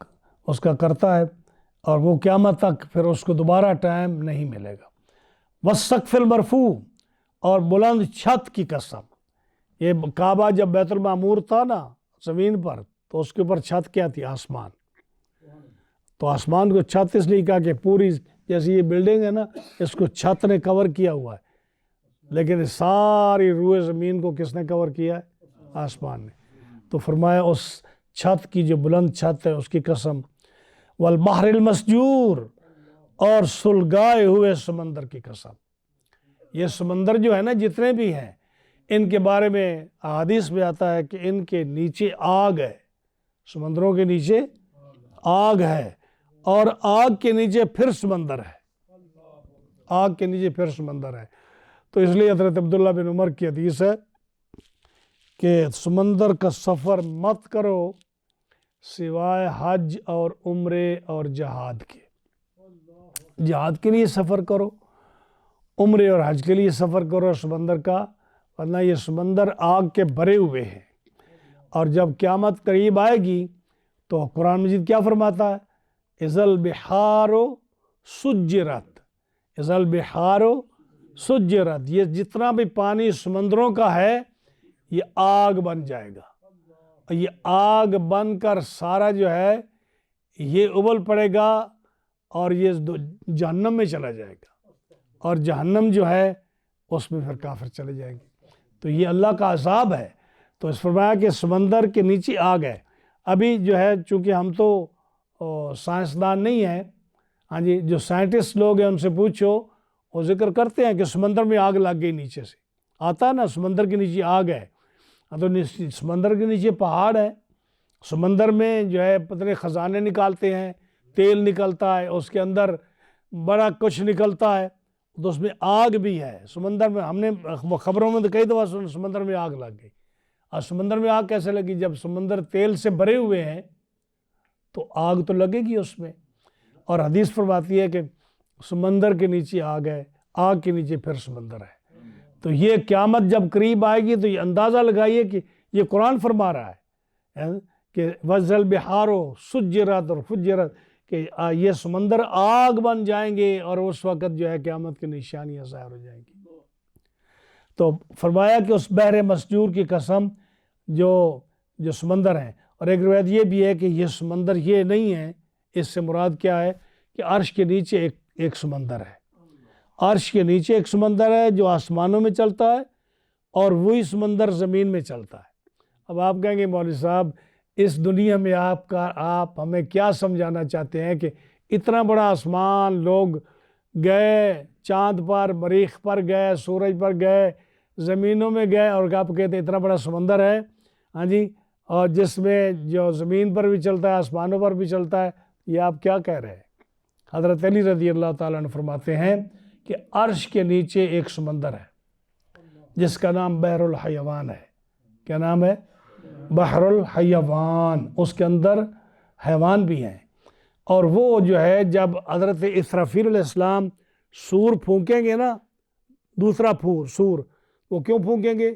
اس کا کرتا ہے، اور وہ قیامت تک پھر اس کو دوبارہ ٹائم نہیں ملے گا۔ وَالسَّقْفِ الْمَرْفُوعِ، اور بلند چھت کی قسم۔ یہ کعبہ جب بیت المعمور تھا نا زمین پر، تو اس کے اوپر چھت کیا تھی؟ آسمان۔ تو آسمان کو چھت اس لیے کہا کہ پوری جیسی یہ بلڈنگ ہے نا، اس کو چھت نے کور کیا ہوا ہے، لیکن ساری روئے زمین کو کس نے کور کیا ہے؟ آسمان نے۔ تو فرمایا اس چھت کی، جو بلند چھت ہے، اس کی قسم۔ والبحر المسجور، اور سلگائے ہوئے سمندر کی قسم۔ یہ سمندر جو ہے نا، جتنے بھی ہیں، ان کے بارے میں احادیث میں آتا ہے کہ ان کے نیچے آگ ہے، سمندروں کے نیچے آگ ہے، اور آگ کے نیچے پھر سمندر ہے، آگ کے نیچے پھر سمندر ہے۔ تو اس لیے حضرت عبداللہ بن عمر کی حدیث ہے کہ سمندر کا سفر مت کرو سوائے حج اور عمرے اور جہاد کے۔ جہاد کے لیے سفر کرو، عمرے اور حج کے لیے سفر کرو سمندر کا، ورنہ یہ سمندر آگ کے بھرے ہوئے ہیں۔ اور جب قیامت قریب آئے گی تو قرآن مجید کیا فرماتا ہے؟ اِذَا الْبِحَارُ سُجِّرَتْ، اِذَا الْبِحَارُ سُجِّرَتْ، یہ جتنا بھی پانی سمندروں کا ہے یہ آگ بن جائے گا، اور یہ آگ بن کر سارا جو ہے یہ ابل پڑے گا، اور یہ جہنم میں چلا جائے گا، اور جہنم جو ہے اس میں پھر کافر چلے جائیں گے۔ تو یہ اللہ کا عذاب ہے۔ تو اس فرمایا کہ سمندر کے نیچے آگ ہے۔ ابھی جو ہے چونکہ ہم تو سائنسدان نہیں ہیں، ہاں جی، جو سائنٹسٹ لوگ ہیں ان سے پوچھو، وہ ذکر کرتے ہیں کہ سمندر میں آگ لگ گئی، نیچے سے آتا ہے نا، سمندر کے نیچے آگ ہے۔ تو سمندر کے نیچے پہاڑ ہے، سمندر میں جو ہے پتہ نہیں خزانے نکالتے ہیں، تیل نکلتا ہے، اس کے اندر بڑا کچھ نکلتا ہے تو اس میں آگ بھی ہے سمندر میں. ہم نے خبروں میں تو کئی دفعہ سنا سمندر میں آگ لگ گئی. اور سمندر میں آگ کیسے لگی؟ جب سمندر تیل سے بھرے ہوئے ہیں تو آگ تو لگے گی اس میں. اور حدیث فرماتی ہے کہ سمندر کے نیچے آگ ہے، آگ کے نیچے پھر سمندر ہے. تو یہ قیامت جب قریب آئے گی تو یہ اندازہ لگائیے کہ یہ قرآن فرما رہا ہے کہ وَذَّلْ بِحَارُ سُجِّرَتْ اور فُجِّرَتْ کہ یہ سمندر آگ بن جائیں گے اور اس وقت جو ہے قیامت کی نشانیاں ظاہر ہو جائیں گی. تو فرمایا کہ اس بحر مسجور کی قسم جو سمندر ہے. اور ایک روایت یہ بھی ہے کہ یہ سمندر یہ نہیں ہے، اس سے مراد کیا ہے کہ عرش کے نیچے ایک سمندر ہے. عرش کے نیچے ایک سمندر ہے جو آسمانوں میں چلتا ہے اور وہی سمندر زمین میں چلتا ہے. اب آپ کہیں گے مولوی صاحب اس دنیا میں آپ ہمیں کیا سمجھانا چاہتے ہیں کہ اتنا بڑا آسمان، لوگ گئے چاند پر، مریخ پر گئے، سورج پر گئے، زمینوں میں گئے، اور آپ کہتے ہیں اتنا بڑا سمندر ہے ہاں جی، اور جس میں جو زمین پر بھی چلتا ہے آسمانوں پر بھی چلتا ہے. یہ آپ کیا کہہ رہے ہیں؟ حضرت علی رضی اللہ تعالیٰ عنہ فرماتے ہیں کہ عرش کے نیچے ایک سمندر ہے جس کا نام بحر الحیوان ہے. کیا نام ہے؟ بحر الحیوان. اس کے اندر حیوان بھی ہیں. اور وہ جو ہے جب حضرت اسرافیل علیہ السلام سور پھونکیں گے نا، دوسرا سور، وہ کیوں پھونکیں گے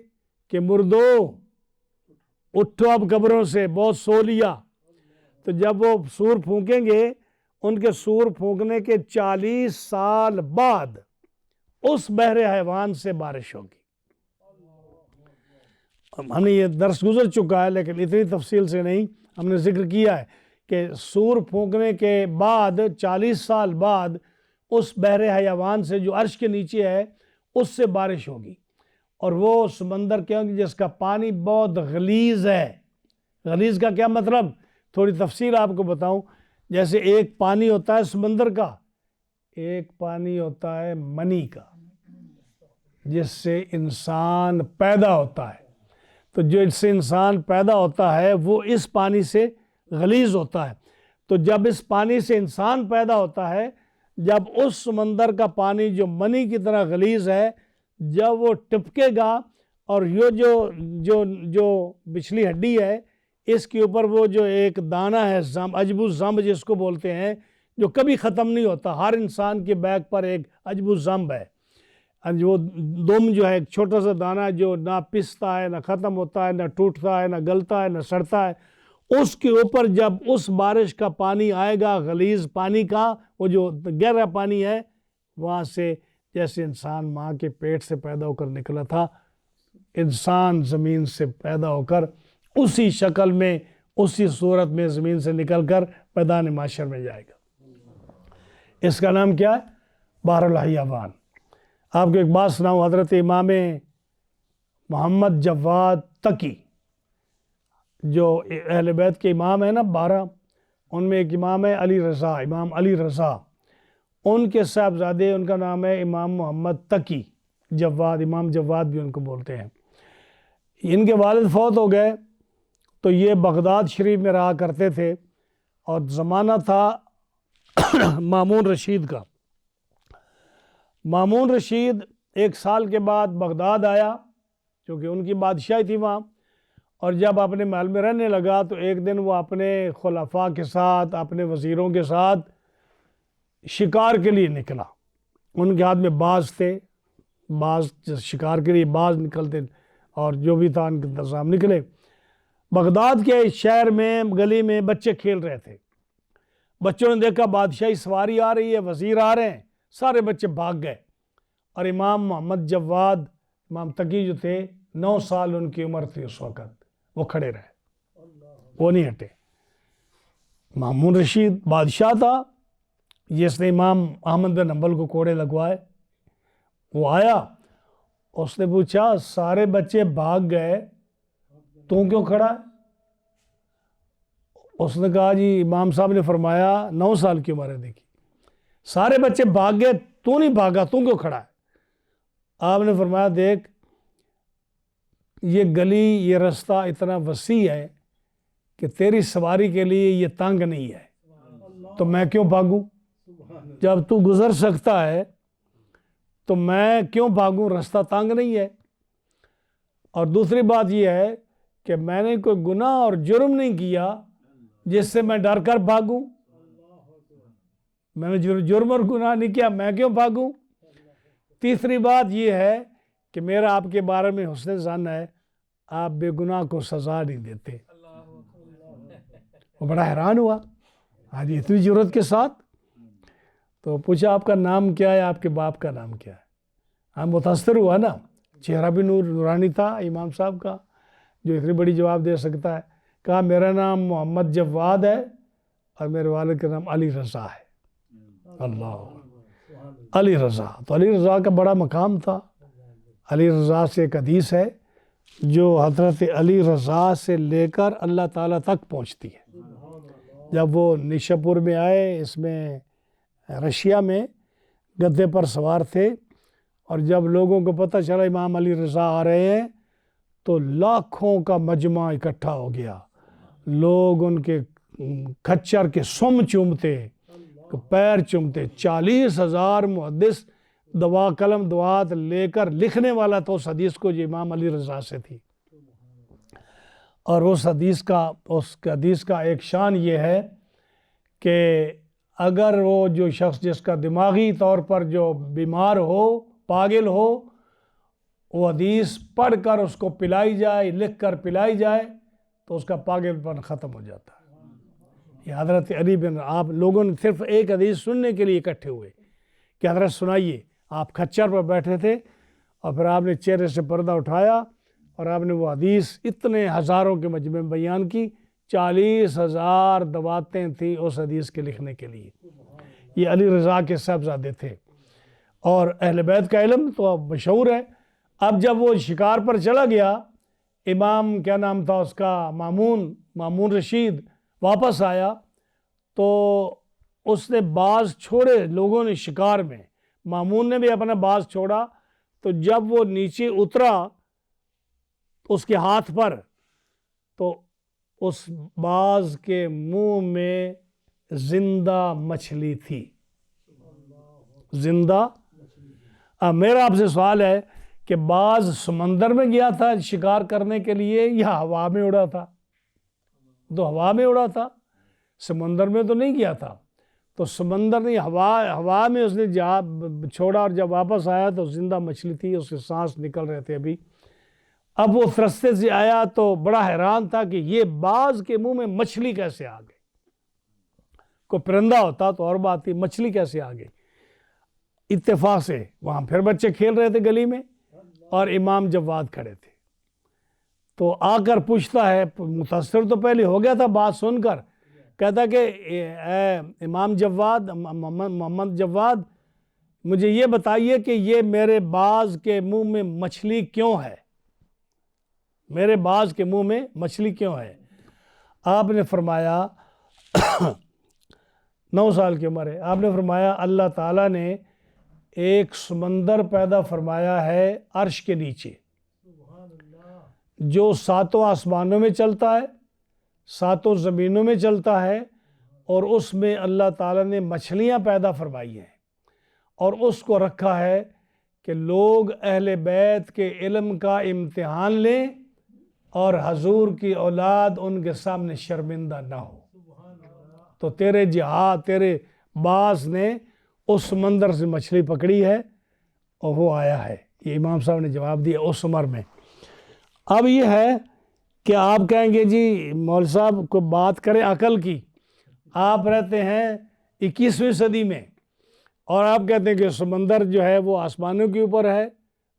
کہ مردو اٹھو اب قبروں سے، بہت سو لیا. تو جب وہ سور پھونکیں گے، ان کے سور پھونکنے کے 40 سال بعد اس بحر حیوان سے بارش ہوگی. ہم نے یہ درس گزر چکا ہے لیکن اتنی تفصیل سے نہیں، ہم نے ذکر کیا ہے کہ سور پھونکنے کے بعد 40 سال بعد اس بحر حیوان سے جو عرش کے نیچے ہے اس سے بارش ہوگی. اور وہ سمندر کیا ہوگی جس کا پانی بہت غلیظ ہے. غلیظ کا کیا مطلب؟ تھوڑی تفصیل آپ کو بتاؤں. جیسے ایک پانی ہوتا ہے سمندر کا، ایک پانی ہوتا ہے منی کا جس سے انسان پیدا ہوتا ہے. تو جو اس سے انسان پیدا ہوتا ہے وہ اس پانی سے غلیظ ہوتا ہے. تو جب اس پانی سے انسان پیدا ہوتا ہے، جب اس سمندر کا پانی جو منی کی طرح غلیظ ہے، جب وہ ٹپکے گا اور یہ جو پچھلی ہڈی ہے اس کے اوپر وہ جو ایک دانہ ہے عجب الذنب جس کو بولتے ہیں، جو کبھی ختم نہیں ہوتا، ہر انسان کے بیک پر ایک عجب الذنب ہے. وہ دم جو ہے ایک چھوٹا سا دانہ جو نہ پستا ہے، نہ ختم ہوتا ہے، نہ ٹوٹتا ہے، نہ گلتا ہے، نہ سڑتا ہے. اس کے اوپر جب اس بارش کا پانی آئے گا غلیظ پانی کا، وہ جو گہرا پانی ہے، وہاں سے جیسے انسان ماں کے پیٹ سے پیدا ہو کر نکلا تھا، انسان زمین سے پیدا ہو کر اسی شکل میں اسی صورت میں زمین سے نکل کر میدان محشر میں جائے گا. اس کا نام کیا ہے؟ بحر الحیوان. آپ کو ایک بات سناؤں، حضرت امام محمد جواد تقی جو اہل بیت کے امام ہیں نا 12، ان میں ایک امام ہے علی رضا، امام علی رضا. ان کے صاحبزادے، ان کا نام ہے امام محمد تقی جواد، امام جواد بھی ان کو بولتے ہیں. ان کے والد فوت ہو گئے تو یہ بغداد شریف میں رہا کرتے تھے، اور زمانہ تھا مامون رشید کا. مامون رشید 1 سال کے بعد بغداد آیا کیونکہ ان کی بادشاہی تھی وہاں، اور جب اپنے محل میں رہنے لگا تو ایک دن وہ اپنے خلفاء کے ساتھ، اپنے وزیروں کے ساتھ شکار کے لیے نکلا. ان کے ہاتھ میں باز تھے، باز شکار کے لیے باز نکلتے، اور جو بھی تھا ان کے انتظام نکلے. بغداد کے شہر میں گلی میں بچے کھیل رہے تھے. بچوں نے دیکھا بادشاہی سواری آ رہی ہے، وزیر آ رہے ہیں، سارے بچے بھاگ گئے. اور امام محمد جواد، امام تقی جو تھے، 9 سال ان کی عمر تھی اس وقت، وہ کھڑے رہے، وہ نہیں ہٹے. مامون رشید بادشاہ تھا جس نے امام احمد بن حنبل کو کوڑے لگوائے. وہ آیا، اس نے پوچھا سارے بچے بھاگ گئے، تو کیوں کھڑا ہے؟ اس نے کہا جی امام صاحب نے فرمایا 9 سال کی عمر ہے، دیکھی سارے بچے بھاگ گئے، تو نہیں بھاگا، تو کیوں کھڑا ہے؟ آپ نے فرمایا دیکھ یہ گلی، یہ رستہ اتنا وسیع ہے کہ تیری سواری کے لیے یہ تنگ نہیں ہے، تو میں کیوں بھاگوں؟ جب تو گزر سکتا ہے تو میں کیوں بھاگوں؟ رستہ تنگ نہیں ہے۔ اور دوسری بات یہ ہے کہ میں نے کوئی گناہ اور جرم نہیں کیا جس سے میں ڈر کر بھاگوں۔ میں نے جرم اور گناہ نہیں کیا، میں کیوں بھاگوں؟ تیسری بات یہ ہے کہ میرا آپ کے بارے میں حسن ظن ہے، آپ بے گناہ کو سزا نہیں دیتے۔ وہ بڑا حیران ہوا، ہاں جی، اتنی جرت کے ساتھ۔ تو پوچھا آپ کا نام کیا ہے، آپ کے باپ کا نام کیا ہے؟ ہاں، متاثر ہوا نا، چہرہ بھی نورانی تھا امام صاحب کا، جو اتنی بڑی جواب دے سکتا ہے۔ کہا میرا نام محمد جواد ہے اور میرے والد کا نام علی رضا ہے۔ اللہ، علی رضا، تو علی رضا کا بڑا مقام تھا۔ علی رضا سے ایک حدیث ہے جو حضرت علی رضا سے لے کر اللہ تعالیٰ تک پہنچتی ہے۔ جب وہ نیشاپور میں آئے، اس میں رشیا میں گدھے پر سوار تھے، اور جب لوگوں کو پتہ چلا امام علی رضا آ رہے ہیں تو لاکھوں کا مجمع اکٹھا ہو گیا۔ لوگ ان کے کھچر کے سم چومتے، پیر چومتے۔ 40,000 محدث دعا قلم دعات لے کر لکھنے والا تو اس حدیث کو جو امام علی رضا سے تھی۔ اور اس حدیث کا ایک شان یہ ہے کہ اگر وہ جو شخص جس کا دماغی طور پر جو بیمار ہو، پاگل ہو، وہ حدیث پڑھ کر اس کو پلائی جائے، لکھ کر پلائی جائے، تو اس کا پاگل پن ختم ہو جاتا ہے۔ یہ حضرت علی بن، آپ لوگوں نے صرف ایک حدیث سننے کے لیے اکٹھے ہوئے کہ حضرت سنائیے۔ آپ کھچر پر بیٹھے تھے اور پھر آپ نے چہرے سے پردہ اٹھایا اور آپ نے وہ حدیث اتنے ہزاروں کے مجمع میں بیان کی۔ 40,000 دعواتیں تھیں اس حدیث کے لکھنے کے لیے۔ یہ علی رضا کے صاحبزادے تھے، اور اہل بیت کا علم تو اب مشہور ہے۔ اب جب وہ شکار پر چلا گیا، امام کیا نام تھا اس کا، مامون رشید واپس آیا تو اس نے باز چھوڑے لوگوں نے شکار میں، مامون نے بھی اپنا باز چھوڑا۔ تو جب وہ نیچے اترا اس کے ہاتھ پر، تو اس باز کے منہ میں زندہ مچھلی تھی، زندہ۔ میرا آپ سے سوال ہے کہ باز سمندر میں گیا تھا شکار کرنے کے لیے یا ہوا میں اڑا تھا؟ تو ہوا میں اڑا تھا، سمندر میں تو نہیں گیا تھا۔ تو سمندر نہیں، ہوا میں اس نے جا چھوڑا، اور جب واپس آیا تو زندہ مچھلی تھی، اس کے سانس نکل رہے تھے ابھی۔ اب وہ رستے سے آیا تو بڑا حیران تھا کہ یہ باز کے منہ میں مچھلی کیسے آ گئی؟ کوئی پرندہ ہوتا تو اور بات تھی، مچھلی کیسے آ گئی؟ اتفاق سے وہاں پھر بچے کھیل رہے تھے گلی میں، اور امام جواد کھڑے تھے۔ تو آ کر پوچھتا ہے، متاثر تو پہلے ہو گیا تھا بات سن کر، کہتا کہ اے امام جواد، محمد جواد، مجھے یہ بتائیے کہ یہ میرے باز کے منہ میں مچھلی کیوں ہے؟ میرے باز کے منہ میں مچھلی کیوں ہے؟ آپ نے فرمایا 9 سال کی عمر ہے، آپ نے فرمایا اللہ تعالیٰ نے ایک سمندر پیدا فرمایا ہے عرش کے نیچے، جو 7 آسمانوں میں چلتا ہے، 7 زمینوں میں چلتا ہے، اور اس میں اللہ تعالیٰ نے مچھلیاں پیدا فرمائی ہیں، اور اس کو رکھا ہے کہ لوگ اہل بیت کے علم کا امتحان لیں اور حضور کی اولاد ان کے سامنے شرمندہ نہ ہو۔ تو تیرے جہاد، تیرے باز نے اس سمندر سے مچھلی پکڑی ہے اور وہ آیا ہے۔ یہ امام صاحب نے جواب دیا اس عمر میں۔ اب یہ ہے کہ آپ کہیں گے جی مول صاحب کو بات کریں عقل کی، آپ رہتے ہیں 21ویں صدی میں، اور آپ کہتے ہیں کہ سمندر جو ہے وہ آسمانوں کے اوپر ہے،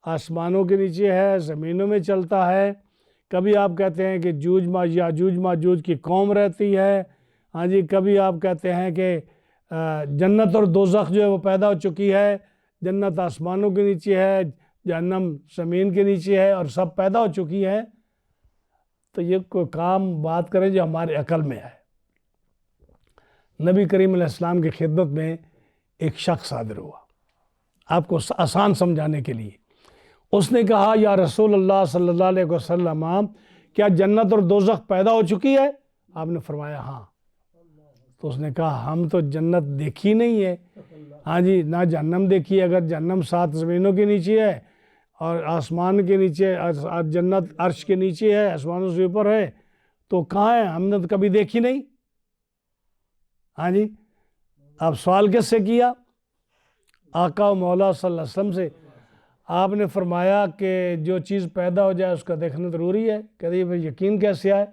آسمانوں کے نیچے ہے، زمینوں میں چلتا ہے۔ کبھی آپ کہتے ہیں کہ یاجوج ماجوج کی قوم رہتی ہے، ہاں جی، کبھی آپ کہتے ہیں کہ جنت اور دوزخ جو ہے وہ پیدا ہو چکی ہے، جنت آسمانوں کے نیچے ہے، جہنم زمین کے نیچے ہے، اور سب پیدا ہو چکی ہے۔ تو یہ کوئی کام بات کریں جو ہمارے عقل میں ہے۔ نبی کریم علیہ السلام کی خدمت میں ایک شخص حاضر ہوا، آپ کو آسان سمجھانے کے لیے۔ اس نے کہا یا رسول اللہ صلی اللہ علیہ وسلم، کیا جنت اور دوزخ پیدا ہو چکی ہے؟ آپ نے فرمایا ہاں۔ تو اس نے کہا ہم تو جنت دیکھی نہیں ہے، ہاں جی، نہ جہنم دیکھی ہے۔ اگر جہنم 7 زمینوں کے نیچے ہے اور آسمان کے نیچے، جنت عرش کے نیچے ہے، آسمانوں سے اوپر ہے، تو کہاں ہے؟ ہم نے تو کبھی دیکھی نہیں۔ ہاں جی، آپ سوال کس سے کیا؟ آقا و مولا صلی اللہ علیہ وسلم سے۔ آپ نے فرمایا کہ جو چیز پیدا ہو جائے اس کا دیکھنا ضروری ہے۔ کہتے ہیں پھر یقین کیسے آئے؟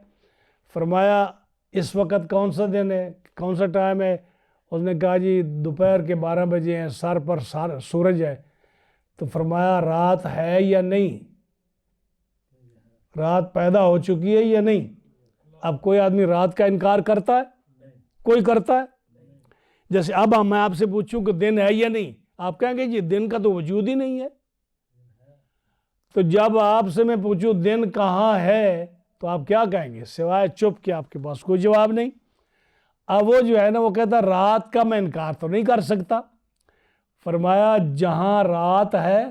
فرمایا اس وقت کون سا دن ہے، کون سا ٹائم ہے؟ اس نے کہا جی دوپہر کے 12 بجے ہیں، سر پر سورج ہے۔ تو فرمایا رات ہے یا نہیں؟ رات پیدا ہو چکی ہے یا نہیں؟ اب کوئی آدمی رات کا انکار کرتا ہے؟ کوئی کرتا ہے؟ جیسے اب میں آپ سے پوچھوں کہ دن ہے یا نہیں، آپ کہیں گے جی دن کا تو وجود ہی نہیں ہے۔ تو جب آپ سے میں پوچھوں دن کہاں ہے تو آپ کیا کہیں گے؟ سوائے چپ کہ آپ کے پاس کوئی جواب نہیں۔ اب وہ جو ہے نا، وہ کہتا رات کا میں انکار تو نہیں کر سکتا۔ فرمایا جہاں رات ہے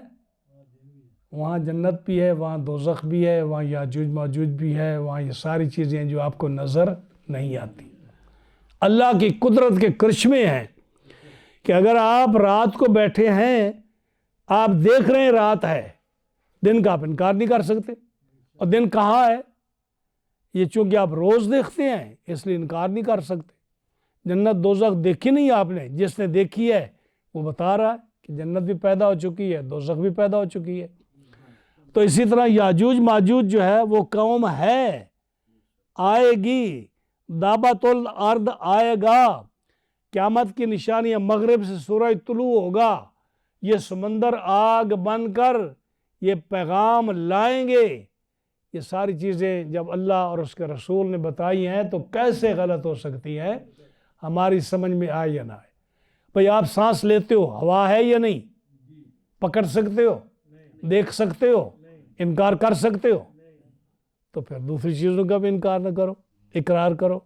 وہاں جنت بھی ہے، وہاں دوزخ بھی ہے، وہاں یاجوج ماجوج بھی ہے، وہاں یہ ساری چیزیں جو آپ کو نظر نہیں آتی۔ اللہ کی قدرت کے کرشمے ہیں کہ اگر آپ رات کو بیٹھے ہیں، آپ دیکھ رہے ہیں رات ہے، دن کا آپ انکار نہیں کر سکتے۔ اور دن کہاں ہے؟ یہ چونکہ آپ روز دیکھتے ہیں اس لیے انکار نہیں کر سکتے۔ جنت دوزخ دیکھی نہیں آپ نے، جس نے دیکھی ہے وہ بتا رہا ہے کہ جنت بھی پیدا ہو چکی ہے، دوزخ بھی پیدا ہو چکی ہے۔ تو اسی طرح یاجوج ماجوج جو ہے وہ قوم ہے، آئے گی، دابت الارض آئے گا، قیامت کی نشانیاں، مغرب سے سورج طلوع ہوگا، یہ سمندر آگ بن کر یہ پیغام لائیں گے۔ یہ ساری چیزیں جب اللہ اور اس کے رسول نے بتائی ہیں تو کیسے غلط ہو سکتی ہیں؟ ہماری سمجھ میں آئے یا نہ آئے؟ بھئی آپ سانس لیتے ہو، ہوا ہے یا نہیں؟ پکڑ سکتے ہو؟ دیکھ سکتے ہو؟ انکار کر سکتے ہو؟ تو پھر دوسری چیزوں کا بھی انکار نہ کرو، اقرار کرو۔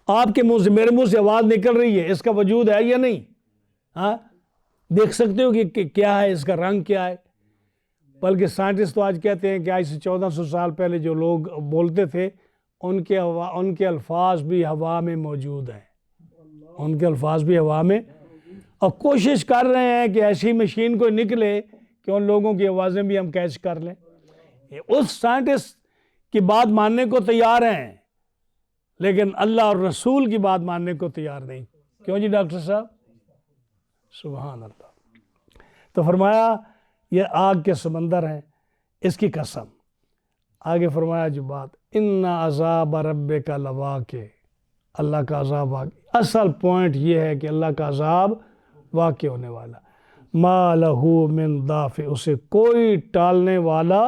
آپ کے منہ سے، میرے منہ سے آواز نکل رہی ہے، اس کا وجود ہے یا نہیں؟ ہاں، دیکھ سکتے ہو کہ کیا ہے، اس کا رنگ کیا ہے؟ بلکہ سائنٹسٹ تو آج کہتے ہیں کہ آج سے 1400 سال پہلے جو لوگ بولتے تھے ان کے الفاظ بھی ہوا میں موجود ہیں، ان کے الفاظ بھی ہوا میں، اور کوشش کر رہے ہیں کہ ایسی مشین کوئی نکلے کہ ان لوگوں کی آوازیں بھی ہم کیچ کر لیں۔ اس سائنٹسٹ کی بات ماننے کو تیار ہیں لیکن اللہ اور رسول کی بات ماننے کو تیار نہیں۔ کیوں جی ڈاکٹر صاحب؟ سبحان اللہ۔ تو فرمایا یہ آگ کے سمندر ہیں، اس کی قسم۔ آگے فرمایا جو بات، ان عذاب ربک لواقع، اللہ کا عذاب واقع۔ اصل پوائنٹ یہ ہے کہ اللہ کا عذاب واقع ہونے والا، ما لہ من دافع، اسے کوئی ٹالنے والا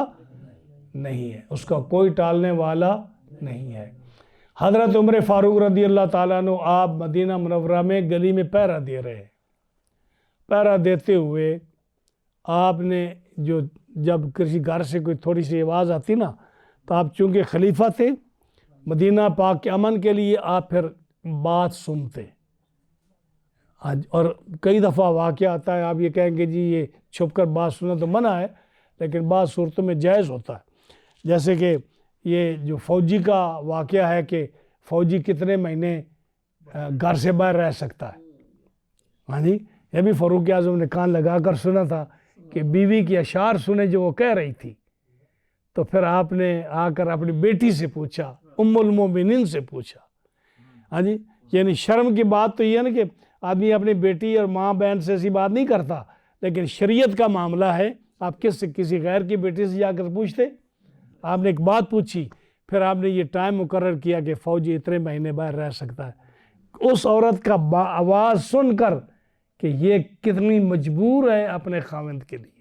نہیں ہے، اس کا کوئی ٹالنے والا نہیں ہے۔ حضرت عمر فاروق رضی اللہ تعالیٰ عنہ، آپ مدینہ منورہ میں گلی میں پہرہ دے رہے ہیں۔ پہرہ دیتے ہوئے آپ نے جب کسی گھر سے کوئی تھوڑی سی آواز آتی نا، تو آپ چونکہ خلیفہ تھے مدینہ پاک کے امن کے لیے، آپ پھر بات سنتے۔ اور کئی دفعہ واقعہ آتا ہے، آپ یہ کہیں گے جی یہ چھپ کر بات سننا تو منع ہے، لیکن بعض صورتوں میں جائز ہوتا ہے۔ جیسے کہ یہ جو فوجی کا واقعہ ہے کہ فوجی کتنے مہینے گھر سے باہر رہ سکتا ہے۔ ہاں جی، یہ بھی فاروق اعظم نے کان لگا کر سنا تھا کہ بیوی کی اشعار سنے جو وہ کہہ رہی تھی۔ تو پھر آپ نے آ کر اپنی بیٹی سے پوچھا، ام المومنین سے پوچھا۔ ہاں جی، یعنی شرم کی بات تو یہ ہے نا کہ آدمی اپنی بیٹی اور ماں بہن سے ایسی بات نہیں کرتا، لیکن شریعت کا معاملہ ہے، آپ کسی غیر کی بیٹی سے جا کر پوچھتے؟ آپ نے ایک بات پوچھی، پھر آپ نے یہ ٹائم مقرر کیا کہ فوجی اتنے مہینے باہر رہ سکتا ہے۔ اس عورت کا آواز سن کر کہ یہ کتنی مجبور ہے اپنے خاوند کے لیے۔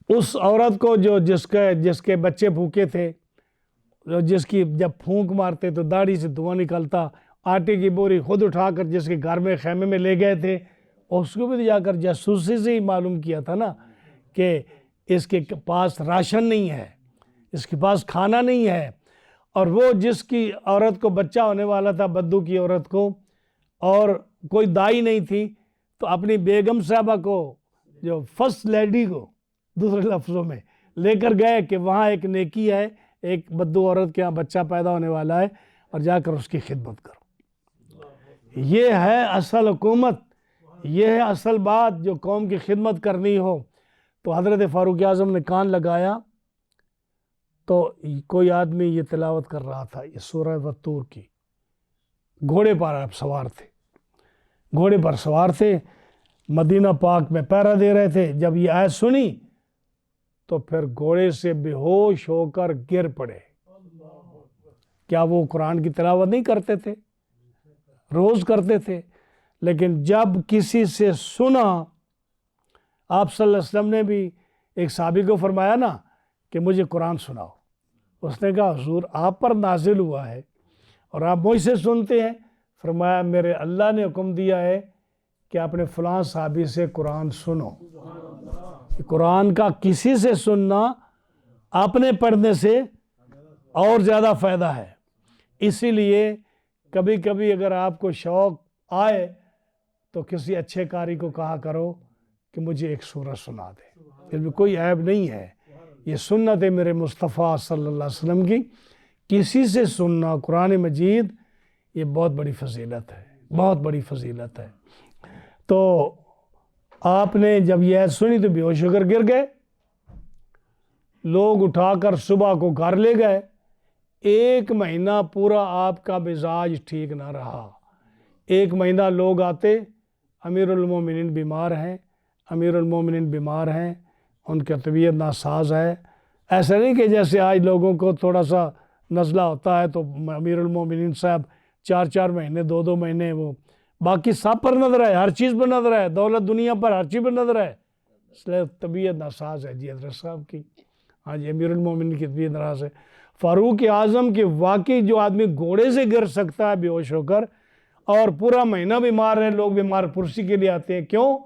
اس عورت کو جس کے بچے بھوکے تھے، جس کی جب پھونک مارتے تو داڑھی سے دھواں نکلتا، آٹے کی بوری خود اٹھا کر جس کے گھر میں خیمے میں لے گئے تھے، اس کو بھی جا کر جاسوسی سے ہی معلوم کیا تھا نا کہ اس کے پاس راشن نہیں ہے، اس کے پاس کھانا نہیں ہے۔ اور وہ جس کی عورت کو بچہ ہونے والا تھا، بدو کی عورت کو، اور کوئی دائی نہیں تھی، تو اپنی بیگم صاحبہ کو، جو فرسٹ لیڈی کو دوسرے لفظوں میں لے کر گئے کہ وہاں ایک نیکی ہے، ایک بدو عورت کے یہاں بچہ پیدا ہونے والا ہے، اور جا کر اس کی خدمت کرو۔ یہ ہے اصل حکومت، یہ ہے اصل بات جو قوم کی خدمت کرنی ہو۔ تو حضرت فاروق اعظم نے کان لگایا تو کوئی آدمی یہ تلاوت کر رہا تھا، یہ سورہ والطور کی، گھوڑے پر آپ سوار تھے، گھوڑے پر سوار تھے، مدینہ پاک میں پہرا دے رہے تھے۔ جب یہ آیت سنی تو پھر گھوڑے سے بے ہوش ہو کر گر پڑے۔ کیا وہ قرآن کی تلاوت نہیں کرتے تھے؟ روز کرتے تھے، لیکن جب کسی سے سنا، آپ صلی اللہ علیہ وسلم نے بھی ایک صحابی کو فرمایا نا کہ مجھے قرآن سناؤ، اس نے کہا حضور آپ پر نازل ہوا ہے اور آپ مجھ سے سنتے ہیں؟ فرمایا میرے اللہ نے حکم دیا ہے کہ اپنے فلاں صحابی سے قرآن سنو۔ قرآن کا کسی سے سننا اپنے پڑھنے سے اور زیادہ فائدہ ہے۔ اسی لیے کبھی کبھی اگر آپ کو شوق آئے تو کسی اچھے قاری کو کہا کرو کہ مجھے ایک سورہ سنا دے، اس میں کوئی عیب نہیں ہے، یہ سنت ہے میرے مصطفیٰ صلی اللہ علیہ وسلم کی۔ کسی سے سننا قرآن مجید یہ بہت بڑی فضیلت ہے، بہت بڑی فضیلت ہے۔ تو آپ نے جب یہ آیت سنی تو بے ہوش ہو کر گر گئے، لوگ اٹھا کر صبح کو گھر لے گئے۔ ایک مہینہ پورا آپ کا مزاج ٹھیک نہ رہا۔ ایک مہینہ لوگ آتے، امیر المومنین بیمار ہیں، امیر المومنین بیمار ہیں، ان کی طبیعت ناساز ہے۔ ایسا نہیں کہ جیسے آج لوگوں کو تھوڑا سا نزلہ ہوتا ہے تو امیر المومنین صاحب 4 مہینے 2 مہینے وہ باقی سب پر نظر ہے، ہر چیز پر نظر ہے، دولت دنیا پر ہر چیز پر نظر ہے، اس لیے طبیعت ناساز ہے جی حضرت صاحب کی۔ ہاں جی امیر المومنین کی طبیعت ناراض ہے۔ فاروق اعظم کے واقعی جو آدمی گھوڑے سے گر سکتا ہے بے ہوش ہو کر، اور پورا مہینہ بیمار ہے، لوگ بیمار پرسی کے لیے آتے ہیں، کیوں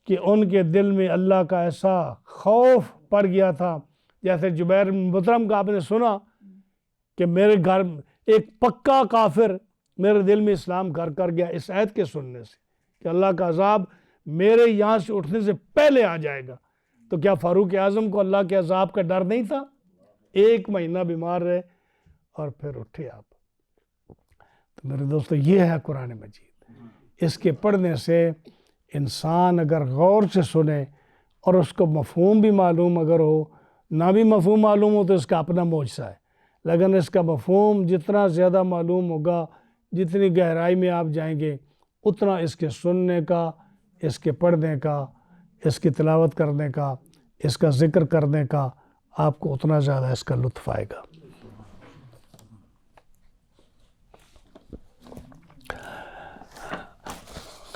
کہ ان کے دل میں اللہ کا ایسا خوف پڑ گیا تھا۔ جیسے جبیر بن مطعم کا آپ نے سنا کہ میرے گھر ایک پکا کافر میرے دل میں اسلام گھر کر گیا اس آیت کے سننے سے کہ اللہ کا عذاب میرے یہاں سے اٹھنے سے پہلے آ جائے گا۔ تو کیا فاروق اعظم کو اللہ کے عذاب کا ڈر نہیں تھا؟ 1 مہینہ بیمار رہے اور پھر اٹھے آپ۔ تو میرے دوستو یہ ہے قرآن مجید، اس کے پڑھنے سے انسان اگر غور سے سنے اور اس کو مفہوم بھی معلوم اگر ہو، نہ بھی مفہوم معلوم ہو تو اس کا اپنا معجزہ ہے، لیکن اس کا مفہوم جتنا زیادہ معلوم ہوگا، جتنی گہرائی میں آپ جائیں گے، اتنا اس کے سننے کا، اس کے پڑھنے کا، اس کی تلاوت کرنے کا، اس کا ذکر کرنے کا آپ کو اتنا زیادہ اس کا لطف آئے گا۔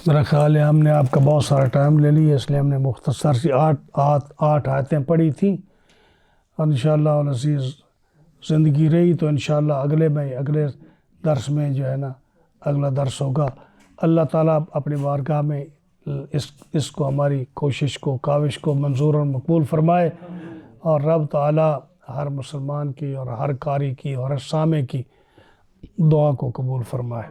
میرا خیال ہے ہم نے آپ کا بہت سارا ٹائم لے لیا، اس لیے ہم نے مختصر سی 8 آیتیں پڑھی تھیں۔ انشاءاللہ العزیز زندگی رہی تو انشاءاللہ اگلے درس میں جو ہے نا اگلا درس ہوگا۔ اللہ تعالیٰ اپنی بارگاہ میں اس کو ہماری کوشش کو، کاوش کو منظور اور مقبول فرمائے، اور رب تعالیٰ ہر مسلمان کی اور ہر قاری کی اور ہر سامع کی دعا کو قبول فرمائے۔